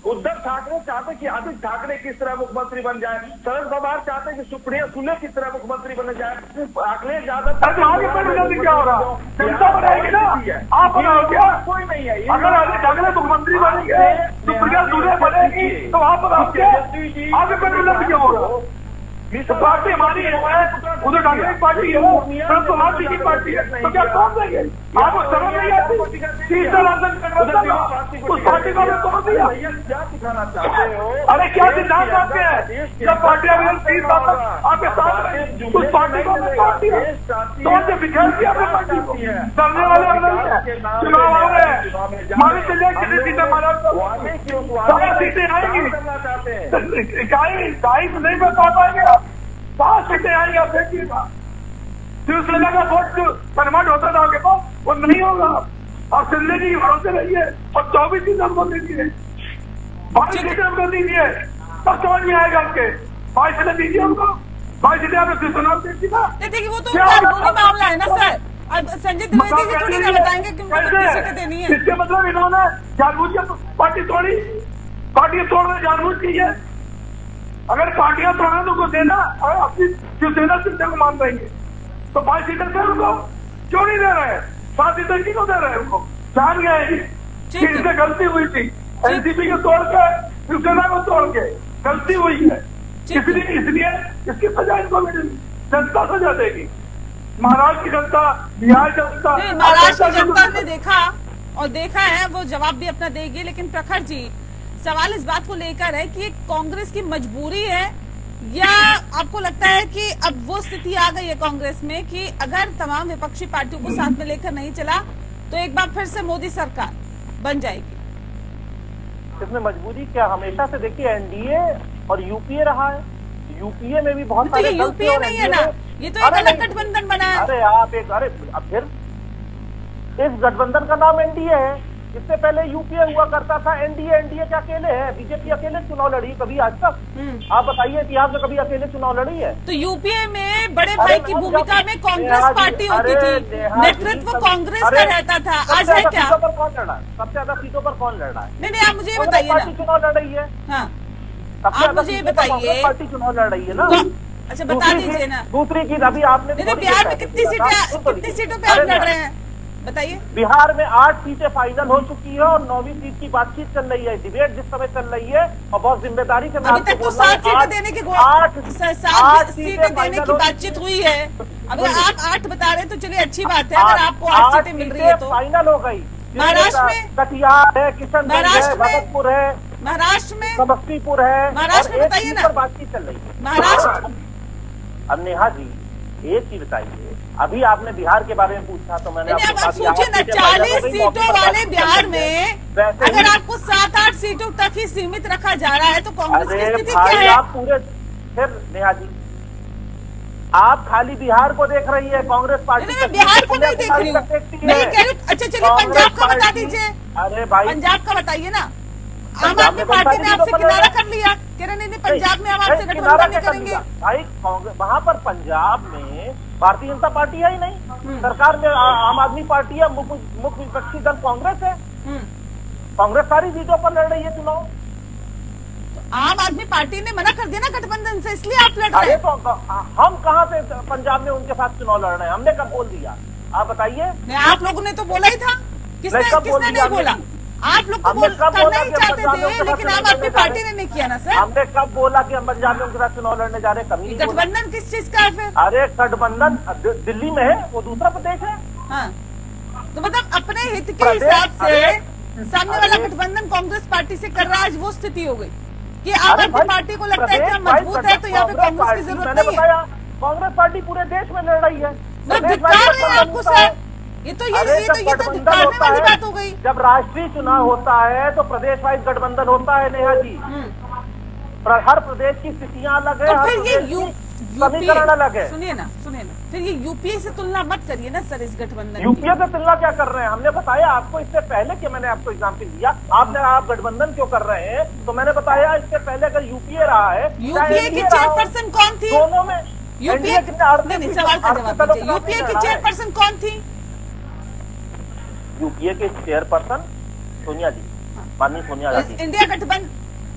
उद्धव ठाकरे चाहते कि आदित्य ठाकरे किस तरह मुख्यमंत्री बन जाए, शरद पवार चाहते कि सुप्रिया सुले किस तरह मुख्यमंत्री बन जाए, अखिलेश यादव क्या हो रहा है? जनता बनाएगी ना, आप बनाओ क्या? कोई नहीं है। अगर आदित्य ठाकरे मुख्यमंत्री बनेंगे, सुप्रिया सुले बनेगी, तो आप बनाओ क्या? आगे परिवर्तन क्या होगा? पार्टी हमारी है, उद्धव ठाकरे की पार्टी है, शरद पवार जी की पार्टी है, तो क्या कौन देंगे? आपको समझ नहीं आती? तीसरा राशन उस पार्टी को कौन दिया? क्या सिखाना चाहते हो? अरे क्या सिद्धांत आपके हैं? जब पार्टी आपके साथ उस पार्टी को कौन दिया? कौन से बिखेर दिया आपने पार्टी को? डरने वाले हम नहीं है। चुनाव आ रहे हैं, हमारे चलिए कितनी सीटें मारा, 7 सीटें आएंगी, ढाई तो नहीं बता पाएंगे आप, 5 सीटें आएंगी। आप देखिएगा शिवसेना का वोट जो कन्वर्ट होता था आपके पास, वो नहीं होगा। और सिंधे जी भरोसे रहिए और 24 सीटें हमको दीजिए, 22 सीटें हमको दीजिए। तब समझ में आएगा उनके। 22 सीटें दीजिए उनको, 22 सीटें आपने चुनाव दे ना। देखिए वो तो कानूनी मामला है ना सर। अब संजय द्विवेदी जी थोड़ी ना बताएंगे कि उनको कितनी सीटें देनी है। इसके मतलब इन्होंने जानबूझ के पार्टी तोड़ी, पार्टी तोड़ने जानबूझ की है। अगर पार्टियां तोड़ना तो उनको देना, और अपनी शिवसेना चिंता को मान देंगे तो 22 सीटें दे उनको, क्यों नहीं दे रहे? 7 सीटें क्यों दे रहे हैं उनको? जान गए कि इससे गलती हुई थी, एनसीपी को तोड़ के शिवसेना को तोड़ के गलती हुई है, इसलिए इसकी सजा इनको मिलेगी, जनता सजा देगी। महाराष्ट्र की जनता, बिहार जनता, महाराष्ट्र की जनता ने देखा है, वो जवाब भी अपना देगी। लेकिन प्रखर जी, सवाल इस बात को लेकर है कि कांग्रेस की मजबूरी है, या आपको लगता है कि अब वो स्थिति आ गई है कांग्रेस में कि अगर तमाम विपक्षी पार्टियों को साथ में लेकर नहीं चला तो एक बार फिर से मोदी सरकार बन जाएगी? इसमें मजबूरी क्या, हमेशा से देखिए एनडीए और यूपीए रहा है। यूपीए में भी बहुत तो ये यूपीए नहीं है ना, ये तो एक अलग गठबंधन बना है। अरे अब फिर इस गठबंधन का नाम एनडीए है। इससे पहले यूपीए हुआ करता था, एनडीए के अकेले है। बीजेपी अकेले चुनाव लड़ी कभी आज तक? आप बताइए इतिहास में कभी अकेले चुनाव लड़ी है? तो यूपीए में बड़े भाई की भूमिका में कांग्रेस पार्टी होती थी, नेतृत्व कांग्रेस का रहता था। आज है क्या? सीटों पर कौन लड़ा है? सबसे ज्यादा सीटों पर कौन लड़ रहा है? नहीं, आप मुझे ये बताइए ना। चुनाव लड़ रही है। हाँ, आप मुझे बताइए, पार्टी चुनाव लड़ रही है ना। अच्छा, बता दीजिए ना। दूसरी चीज अभी आपने बिहार में कितनी सीटों पे आप लड़ रहे हैं बताइए? बिहार में 8 सीटें फाइनल हो चुकी है और 9वीं सीट की बातचीत चल रही है, डिबेट जिस समय चल रही है। और बहुत जिम्मेदारी से मैं अभी तक तो 7 सीटें देने की 7 सीटें देने की बातचीत हुई है। अगर आप 8 बता रहे हैं तो चलिए अच्छी बात है, अगर आपको 8 सीटें मिल रही है तो। फाइनल हो गई। महाराष्ट्र में कटिहार है, किशनगंज है, भगतपुर है, महाराष्ट्र में समस्तीपुर है, महाराष्ट्र में बताइए ना, बातचीत चल रही है महाराष्ट्र। अब नेहा जी एक चीज बताइए, अभी आपने बिहार के बारे में पूछा तो मैंने आप सोचे ना 40 सीटों वाले बिहार में अगर आपको 7-8 सीटों तक ही सीमित रखा जा रहा है तो कांग्रेस की स्थिति क्या है? आप पूरे फिर नेहा जी आप खाली बिहार को देख रही है, कांग्रेस पार्टी मैं बिहार को नहीं देख रही हूँ, मैं कह रही हूँ। अच्छा चलिए पंजाब का बता दीजिए। अरे भाई पंजाब का बताइए ना। आम आदमी पार्टी ने आपसे किनारा कर लिया, कह रहे नहीं पंजाब में हम आपसे गठबंधन नहीं करेंगे। भाई वहाँ पर पंजाब में भारतीय जनता पार्टी है ही नहीं, सरकार में आम आदमी पार्टी है, मुख्य विपक्षी दल कांग्रेस है। कांग्रेस सारी सीटों पर लड़ रही है चुनाव। आम आदमी पार्टी ने मना कर दिया ना गठबंधन से, इसलिए आप लड़ रहे हैं। तो हम कहाँ से पंजाब में उनके साथ चुनाव लड़ रहे हैं? हमने कब बोल दिया आप बताइए? आप लोगों ने तो बोला ही था। किसने नहीं बोला? आप लोग तो करना ही चाहते थे, लेकिन आम आदमी पार्टी ने नहीं किया ना सर। हमने कब बोला कि हम पंजाब में उनके साथ चुनाव लड़ने जा रहे हैं? कभी गठबंधन किस चीज का है फिर? अरे गठबंधन दिल्ली में है, वो दूसरा प्रदेश है। हाँ, तो मतलब अपने हित के हिसाब से सामने वाला गठबंधन कांग्रेस पार्टी से कर रहा है। आज वो स्थिति हो गई कि आम आदमी पार्टी को लगता है कि हम मजबूत है तो यहाँ पे कांग्रेस की जरूरत नहीं है। कांग्रेस पार्टी पूरे देश में लड़ रही है। धिक्कार रहे हैं आपको सर, ये तो धिक्कारने वाली बात हो गई। जब राष्ट्रीय चुनाव होता है तो प्रदेश वाइज गठबंधन होता है नेहा जी। हर प्रदेश की स्थितियां अलग है, तो फिर ये समीकरण अलग है। सुनिए ना, फिर ये यूपीए से तुलना मत करिए ना सर इस गठबंधन। यूपीए से तुलना क्या कर रहे हैं? हमने बताया आपको इससे पहले कि मैंने आपको एग्जाम्पल दिया, आप गठबंधन क्यों कर रहे हैं तो मैंने बताया इससे पहले अगर यूपीए रहा है। यूपीए की चेयरपर्सन कौन थी? दोनों में यूपीए नहीं, सवाल का जवाब दीजिए। यूपीए की चेयरपर्सन कौन थी? यूपीए के चेयरपर्सन सोनिया जी, माननीय सोनिया गांधी।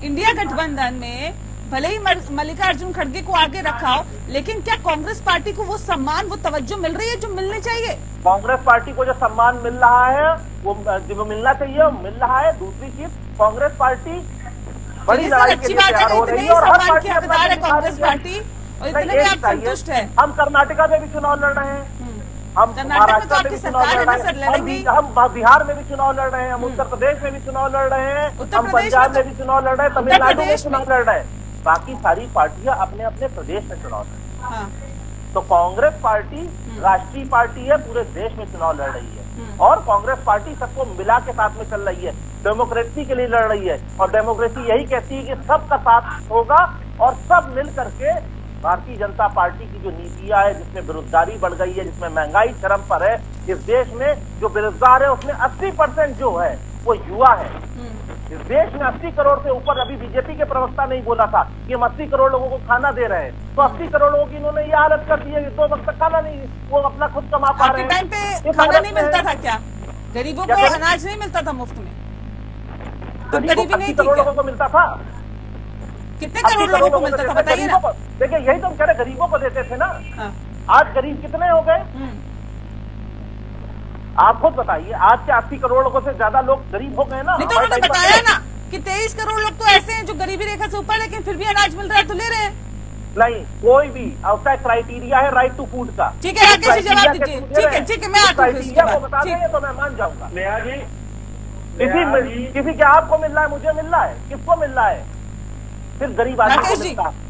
इंडिया गठबंधन में भले ही मल्लिकार्जुन खड़गे को आगे रखा हो, लेकिन क्या कांग्रेस पार्टी को वो सम्मान, वो तवज्जो मिल रही है जो मिलनी चाहिए? कांग्रेस पार्टी को जो सम्मान मिल रहा है वो मिलना चाहिए, वो मिल रहा है। दूसरी चीज, कांग्रेस पार्टी बड़ी लड़ाई के लिए तैयार हो रही है और हर पार्टी है कांग्रेस पार्टी, और इतने में आप संतुष्ट है? हम कर्नाटका में भी चुनाव लड़ रहे हैं, हम महाराष्ट्र में भी चुनाव लड़ रहे हैं, हम बिहार में भी चुनाव लड़ रहे हैं, हम उत्तर प्रदेश में भी चुनाव लड़ रहे हैं, हम पंजाब में भी चुनाव लड़ रहे हैं, तमिलनाडु में चुनाव लड़ रहे हैं। बाकी सारी पार्टियां अपने अपने प्रदेश में चुनाव लड़ रही है। तो कांग्रेस पार्टी राष्ट्रीय पार्टी है, पूरे देश में चुनाव लड़ रही है और कांग्रेस पार्टी सबको मिला के साथ में चल रही है, डेमोक्रेसी के लिए लड़ रही है। और डेमोक्रेसी यही कहती है कि सबका साथ होगा और सब मिल करके भारतीय जनता पार्टी की जो नीतियां है, जिसमें बेरोजगारी बढ़ गई है, जिसमें महंगाई चरम पर है, इस देश में जो बेरोजगार है उसमें 80% जो है वो युवा है। इस देश में 80 करोड़ से ऊपर, अभी बीजेपी के प्रवक्ता नहीं बोला था कि हम 80 करोड़ लोगों को खाना दे रहे हैं, तो 80 करोड़ लोगों की इन्होंने ये हालत कर दी है कि 2 वक्त खाना नहीं, वो अपना खुद कमा पा रहे आपके हैं। टाइम पे इस खाना हालत नहीं में मिलता था क्या? गरीबों क्या को करें? अनाज नहीं मिलता था मुफ्त में? तब गरीबों गरीबी को नहीं 80 थी करोड़ क्या? लोगों को मिलता था। कितने करोड़ लोगों को मिलता था बताइए ना। देखिए यही तो हम कह रहे, गरीबों को देते थे ना। हाँ। आज गरीब कितने हो गए आप खुद बताइए। आज के 80 करोड़ लोगों से ज्यादा लोग गरीब हो गए ना। नहीं तो उन्होंने बताया ना कि 23 करोड़ लोग तो ऐसे हैं जो गरीबी रेखा से ऊपर, लेकिन फिर भी अनाज मिल रहा है तो ले रहे हैं। नहीं, कोई भी उसका क्राइटेरिया है राइट टू फूड का। ठीक है, राकेश जी जवाब दीजिए। ठीक है, मैं आती हूँ इसके को बाद। बता ठीक। देंगे तो मैं मान जाऊंगा। नेहा जी, किसी के आपको मिल रहा है, मुझे मिल रहा है, किसको मिल रहा है? सिर्फ गरीब आदमी को राकेश जी। मिलता है।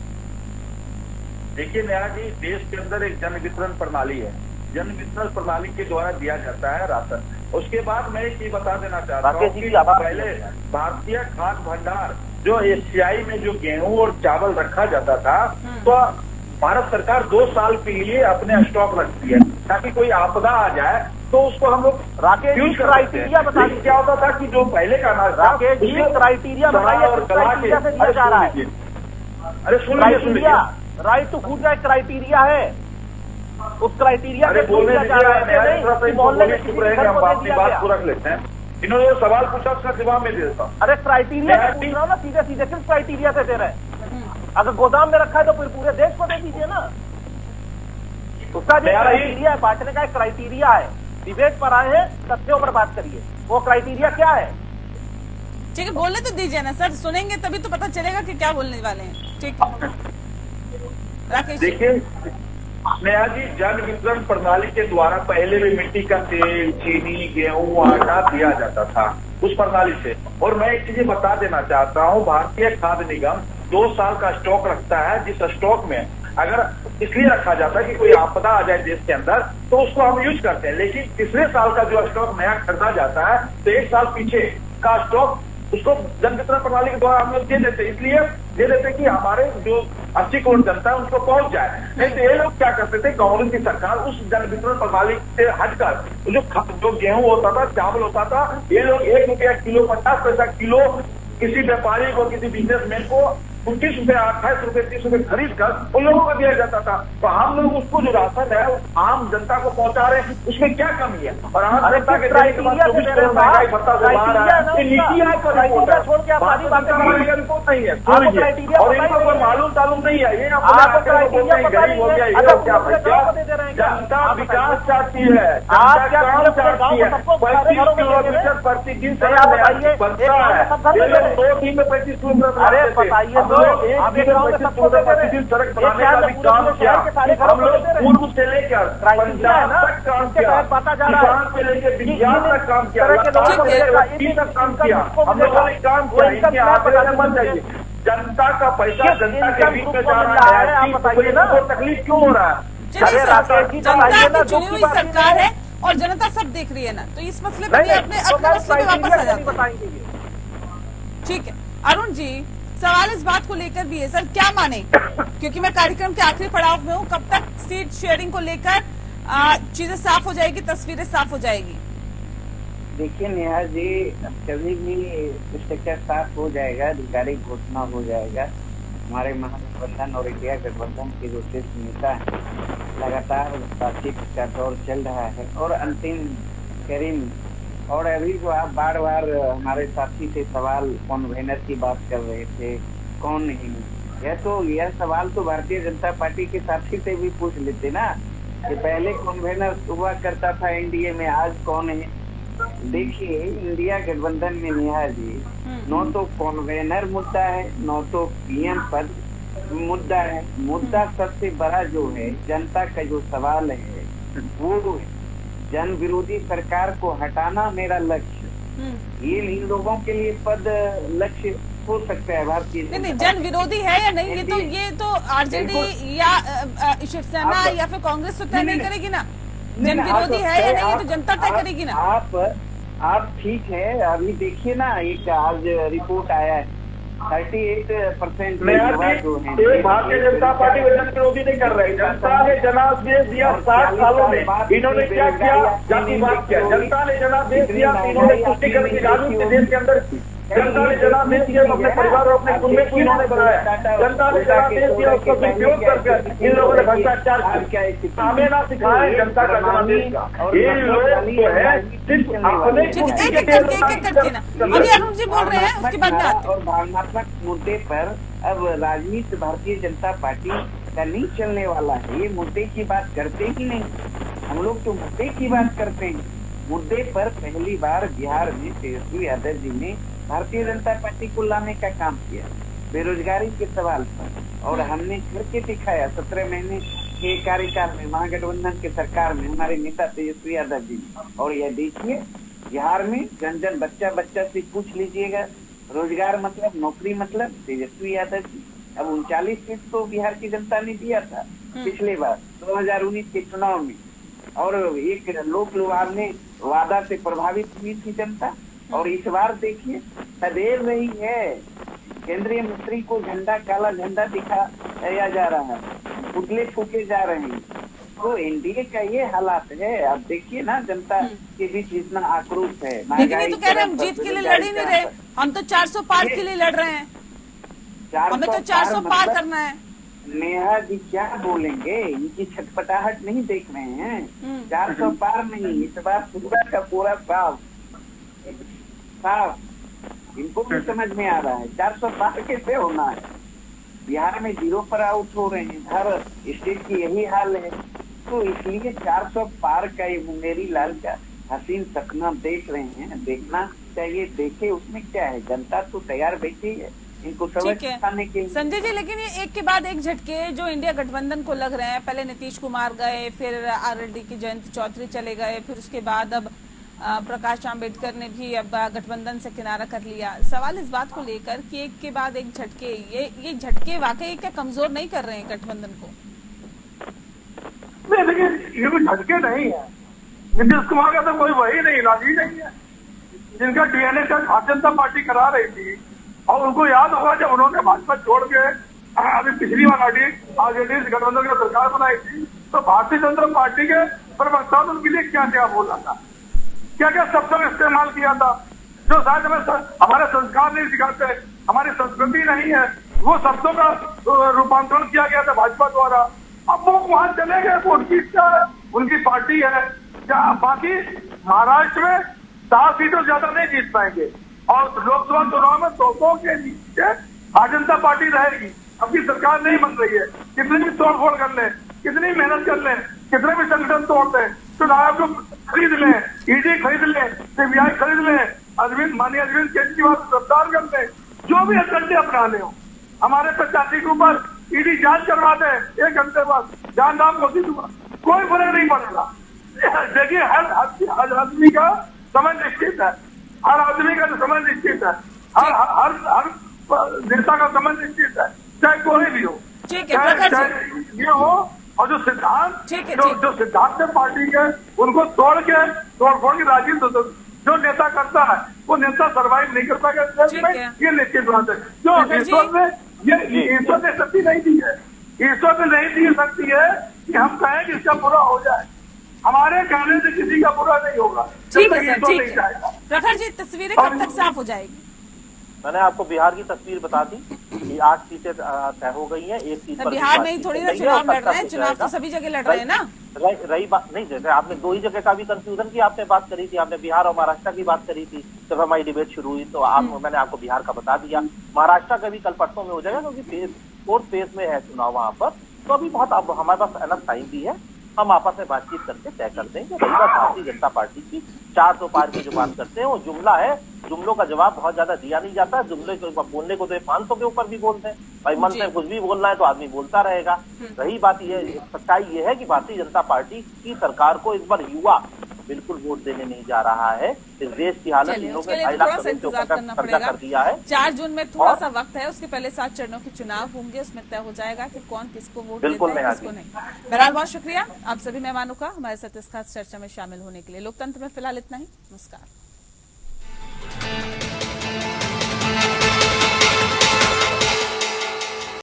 देखिए नेहा जी, देश के अंदर एक जन वितरण प्रणाली है। जन वितरण प्रणाली के द्वारा दिया जाता है राशन। उसके बाद मैं एक चीज बता देना चाहता हूँ राकेश जी कि की आवाज पहले भारतीय खाद्य भंडार जो एशियाई में जो गेहूं और चावल रखा जाता था, तो भारत सरकार 2 साल के लिए अपने स्टॉक रखती है ताकि कोई आपदा आ जाए तो उसको हम लोग राकेश यूज जी कर क्राइटेरिया बता लेकिन क्या होता था कि जो पहले का अनाज था, राकेश जी उसको क्राइटेरिया दबा बताइए, और किस गला के- क्राइटेरिया से दिया अरे जा रहा है? सुन लीजिए, अरे सुन लीजिए, सुन क्राइटेरिया लीजिए। राइट टू फूड का एक क्राइटेरिया है। उस क्राइटेरिया अरे के थ्रू बोलने दिया जा रहा है। दीजिए, नहीं, थोड़ा सा कि इनको मोहल्ले बोलिए, में चुप किसी रहेंगे, घर हम को दे अपनी दिया बात गया। पूरा रख लेते हैं। इन्होंने जो सवाल पूछा उसका जवाब मैं दे देता हूँ। अरे क्राइटेरिया से पूछ रहा हूँ ना, सीधे सीधे किस क्राइटेरिया से दे रहे हैं? अगर गोदाम में रखा है तो फिर पूरे देश को दे दीजिए ना। उसका जो क्राइटेरिया है, बांटने का एक क्राइटेरिया है। डिबेट पर आए हैं, तथ्यों पर बात करिए। वो क्राइटेरिया क्या है? ठीक है, बोलने तो दीजिए ना सर, सुनेंगे तभी तो पता चलेगा कि क्या बोलने वाले हैं। ठीक है राकेश जी। देखिए नेहा जी, जन वितरण प्रणाली के द्वारा पहले भी मिट्टी का तेल, चीनी, गेहूं, आटा दिया जाता था उस प्रणाली से। और मैं एक चीज बता देना चाहता हूं, भारतीय खाद्य निगम 2 साल का स्टॉक रखता है, जिस स्टॉक में अगर इसलिए रखा जाता है कि कोई आपदा आ जाए देश के अंदर तो उसको हम यूज करते हैं। लेकिन तीसरे साल का जो स्टॉक नया खरीदा जाता है तो 1 साल पीछे का स्टॉक उसको जन वितरण प्रणाली के द्वारा हम लोग दे देते, इसलिए दे देते कि हमारे जो 80 करोड़ जनता है उनको पहुंच जाए। नहीं तो ये लोग क्या करते थे, कांग्रेस की सरकार उस जन वितरण प्रणाली से हटकर जो गेहूं होता था, चावल होता था, ये लोग 1 रुपया किलो, 50 पैसा किलो किसी व्यापारी को, किसी बिजनेसमैन को 29 रुपए, 28 रुपए, 30 रुपए खरीद कर उन लोगों को दिया जाता था। तो हम लोग उसको जो राशन है आम जनता को पहुंचा रहे हैं, उसमें क्या कमी है? और आम जनता के देने के बाद 24 करोड़ महंगाई भत्ता से बाहर आया, ये नीति आयोग का रिपोर्ट है, छोड़ के आप सारी बातें का रिपोर्ट नहीं है। आपको क्राइटेरिया और इनको कोई मालूम तालूम नहीं है, ये आपको क्राइटेरिया पता गरीब हो नहीं गया, है। ये अच्छा, हो गया पूरे गांव को दे दे रहे हैं क्या? जनता आप विकास बताइए। चाहती है, आप जनता क्या काम पूरे गांव चाहती को है। सबको सारे 35 घरों में दे दे रहे किलोमीटर हैं? प्रतिदिन नहीं, आप बताइए, बनता एक गांव है। में सब घर ये में लोग 2 दिन में 35 किलोमीटर अरे बनाते थे। बताइए हम तो, लोग एक आप दिन एक में गांव में 35 सबको किलोमीटर दे रहे हैं। प्रतिदिन सड़क एक बनाने शहर का में भी पूरे काम पूरे किया। शहर के सारे घरों हम को लोग दे रहे हैं। पूर्व से लेकर क्राइटेरिया है पंचायत ना, तक काम उसके किया, तहत बांटा जा रहा है। किसान से लेकर विज्ञान तक काम किया, तरह के लोगों को लगातार मिलेगा, व्यक्ति तक काम इनकम किया। ग्रुप को हम लोगों ने मिलेगा। काम वो किया, इनकम इनके ग्रुप आंकड़े बता में मत दीजिए। जाइए। जनता का पैसा किस जनता के इनकम बीच ग्रुप में को जा मिल रहा रहा है, आप है, बताइए ना। तो तकलीफ क्यों हो रहा है? चलिए अरे सर, राकेश जी, जनता बताइए ना, की चुनी दुख की हुई बात ही सरकार नहीं है और जनता सब देख रही है ना, तो इस मसले पर नहीं, भी अपने तो अपने मैं मसले में वापस आ क्राइटेरिया जाते नहीं हैं। बताएंगे ये। ठीक है अरुण जी, सवाल इस बात को लेकर भी है सर, क्या माने, क्योंकि मैं कार्यक्रम के आखिरी पड़ाव में हूँ, कब तक सीट शेयरिंग को लेकर चीजें साफ हो जाएगी, तस्वीरें साफ हो जाएगी? देखिए नेहा जी, कभी भी स्ट्रक्चर साफ हो जाएगा, आधिकारिक घोषणा हो जाएगा। हमारे महागठबंधन और इंडिया गठबंधन के जो शीर्ष नेता है, लगातार बातचीत का दौर चल रहा है और अंतिम करीम। और अभी जो आप बार बार हमारे साथी से सवाल कन्वेनर की बात कर रहे थे, कौन नहीं, यह सवाल तो भारतीय जनता पार्टी के साथी से भी पूछ लेते ना कि पहले कन्वेनर हुआ करता था एनडीए में, आज कौन है? देखिए, इंडिया गठबंधन में नेहा जी, न तो कन्वेनर मुद्दा है, न तो पीएम पद मुद्दा है। मुद्दा सबसे बड़ा जो है, जनता का जो सवाल है, वो जन विरोधी सरकार को हटाना मेरा लक्ष्य। ये इन लोगों के लिए पद लक्ष्य हो सकता है भारतीय नहीं, जन विरोधी है या नहीं, ये तो आरजेडी या शिवसेना या फिर कांग्रेस तो तय नहीं करेगी ना। जन विरोधी है या नहीं, ये तो जनता तय करेगी ना। आप ठीक है, अभी देखिए ना, एक आज रिपोर्ट आया है 38% भारतीय जनता पार्टी को जन विरोधी नहीं कर रही। जनता ने जनादेश दिया 60 सालों में, इन्होंने क्या किया? जातिवाद किया। जनता ने जनादेश दिया, इन्होंने तुष्टिकरण की राजनीति देश के अंदर जनता ने जनादेश दिया, अपने परिवार और अपने कुंबे को इन्होंने बनाया। जनता ने जनादेश दिया, उसका दुरुपयोग करके इन लोगों ने भ्रष्टाचार किया। हमें ना सिखाए जनता का जनादेश का। ये लोग जो है सिर्फ अपने एक करके ना, अभी अरुण जी बोल रहे हैं, उसके बाद में आते हैं। और भावनात्मक मुद्दे पर अब राजनीति भारतीय जनता पार्टी का नहीं चलने वाला है। ये मुद्दे की बात करते ही नहीं, हम लोग तो मुद्दे की बात करते हैं। मुद्दे पर पहली बार बिहार में तेजस्वी यादव जी ने भारतीय जनता पार्टी को लाने का काम किया बेरोजगारी के सवाल पर, और हमने करके दिखाया 17 महीने के कार्यकाल में महागठबंधन के सरकार में हमारे नेता तेजस्वी यादव जी ने। और यह देखिए बिहार में जन जन बच्चा बच्चा से पूछ लीजिएगा, रोजगार मतलब नौकरी मतलब तेजस्वी यादव जी। अब 39 सीट तो बिहार की जनता ने दिया था पिछले बार 2019 के चुनाव में, और एक लोक लुभावने वादा से प्रभावित हुई थी जनता। और इस बार देखिए सदैव रही है, केंद्रीय मंत्री को झंडा काला झंडा दिखाया जा रहा है, पुतले फूके जा रहे हैं। तो एनडीए का ये हालात है। अब देखिए ना जनता के बीच इतना आक्रोश है। लेकिन ये तो कह रहे हैं हम जीत के लिए लड़ ही नहीं रहे, हम तो 400 पार के लिए लड़ रहे हैं, हमें तो 400 पार करना है। नेहा जी क्या बोलेंगे, इनकी छटपटाहट नहीं देख रहे हैं। 400 पार नहीं, इस बार पूरा का पूरा साफ इनको भी समझ में आ रहा है 400 पार कैसे होना है। बिहार में 0 पर आउट हो रहे हैं, हर स्टेट की यही हाल है। तो इसलिए 400 पार का ये मुंगेरी लाल का हसीन सपना देख रहे हैं, देखना चाहिए। देखे उसमें क्या है, जनता तो तैयार बैठी है इनको सबक सिखाने के लिए। संजय जी, लेकिन ये एक के बाद एक झटके जो इंडिया गठबंधन को लग रहे हैं, पहले नीतीश कुमार गए, फिर आरएलडी की जयंत चौधरी चले गए, फिर उसके बाद अब प्रकाश आंबेडकर ने भी अब गठबंधन से किनारा कर लिया। सवाल इस बात को लेकर कि एक के बाद एक झटके, ये झटके वाकई क्या कमजोर नहीं कर रहे हैं गठबंधन को? नहीं, लेकिन ये कोई झटके नहीं है। नीतीश कुमार का तो कोई वही नहीं, राजी नहीं है जिनका डीएनए का भारतीय जनता पार्टी करा रही थी। और उनको याद होगा जब उन्होंने भाजपा छोड़ के अभी पिछली बार आरजेडी गठबंधन की सरकार बनाई थी, तो भारतीय जनता पार्टी के प्रवक्ता ने उनके लिए क्या क्या बोला था, क्या क्या शब्दों का इस्तेमाल किया था, जो शायद हमारे संस्कार नहीं सिखाते, हमारी संस्कृति नहीं है, वो शब्दों का रूपांतरण किया गया था भाजपा द्वारा। अब वो वहां चले गए, वो उनकी इच्छा है, उनकी पार्टी है। बाकी महाराष्ट्र में 7 सीटों ज्यादा नहीं जीत पाएंगे, और लोकसभा चुनाव में 200 के नीचे भारतीय जनता पार्टी रहेगी। अबकी सरकार नहीं बन रही है, कितनी भी तोड़फोड़ कर ले, कितनी मेहनत कर ले, कितने भी संगठन तोड़ दे, चुनाव आयोग को खरीद ले, ईडी खरीद ले, सीबीआई खरीद ले, माननीय अरविंद केजरीवाल को गिरफ्तार कर ले, जो भी एजेंडे अपना ले हो, हमारे प्रत्याशी के ऊपर ईडी जांच करवा दे 1 घंटे बाद, जान नाम घोषित हुआ, कोई फर्क नहीं पड़ेगा। देखिए हर आदमी का समय निश्चित है, हर आदमी का समय निश्चित है, हर नेता का समय निश्चित है, चाहे कोई भी हो, चाहे ये हो। और जो सिद्धांत जो सिद्धांत है पार्टी के, उनको तोड़फोड़ की राजनीति जो नेता करता है वो नेता सर्वाइव नहीं कर पाएगा, ये निश्चित बात है। जो ईश्वर ने शक्ति नहीं दी है, ईश्वर ने नहीं दी सकती है कि हम कहें कि इसका बुरा हो जाए। हमारे कहने से किसी का बुरा नहीं होगा। ठीक है सर, ठीक है। प्रखर जी, तस्वीरें कब तक साफ हो जाएगी? मैंने आपको बिहार की तस्वीर बता दी कि 8 सीटें तय हो गई हैं, 1 सीट पर बिहार में ही थोड़ी ना चुनाव लड़ रहे हैं, चुनाव तो सभी जगह लड़ रहे हैं ना। रही बात नहीं, जैसे आपने 2 ही जगह का भी कंफ्यूजन की आपने बात करी थी, आपने बिहार और महाराष्ट्र की बात करी थी जब हमारी डिबेट शुरू हुई, तो मैंने आपको बिहार का बता दिया। महाराष्ट्र का भी कल परसों में हो जाएगा, क्योंकि 4th फेज में है चुनाव वहां पर, तो अभी बहुत हमारे पास एनफ टाइम भी है, हम आपस में बातचीत करके तय कर देंगे। रही बात भारतीय जनता पार्टी की 400 पार की जो बात करते हैं वो जुमला है, जुमलों का जवाब बहुत ज्यादा दिया नहीं जाता। जुमले को बोलने को तो 500 के ऊपर भी बोलते हैं, भाई मन से कुछ भी बोलना है तो आदमी बोलता रहेगा। रही बात ये, सच्चाई ये है कि भारतीय जनता पार्टी की सरकार को इस बार युवा बिल्कुल वोट देने नहीं जा रहा है। इस देश की हालत इन लोगों ने 2.5 लाख करोड़ खर्चा कर दिया है। 4 जून में थोड़ा सा वक्त है, उसके पहले 7 चरणों के चुनाव होंगे, उसमें तय हो जाएगा कि कौन किसको वोट देता है, किसको नहीं। बहरहाल बहुत शुक्रिया आप सभी मेहमानों का हमारे साथ इस खास चर्चा में शामिल होने के लिए। लोकतंत्र में फिलहाल इतना ही, नमस्कार।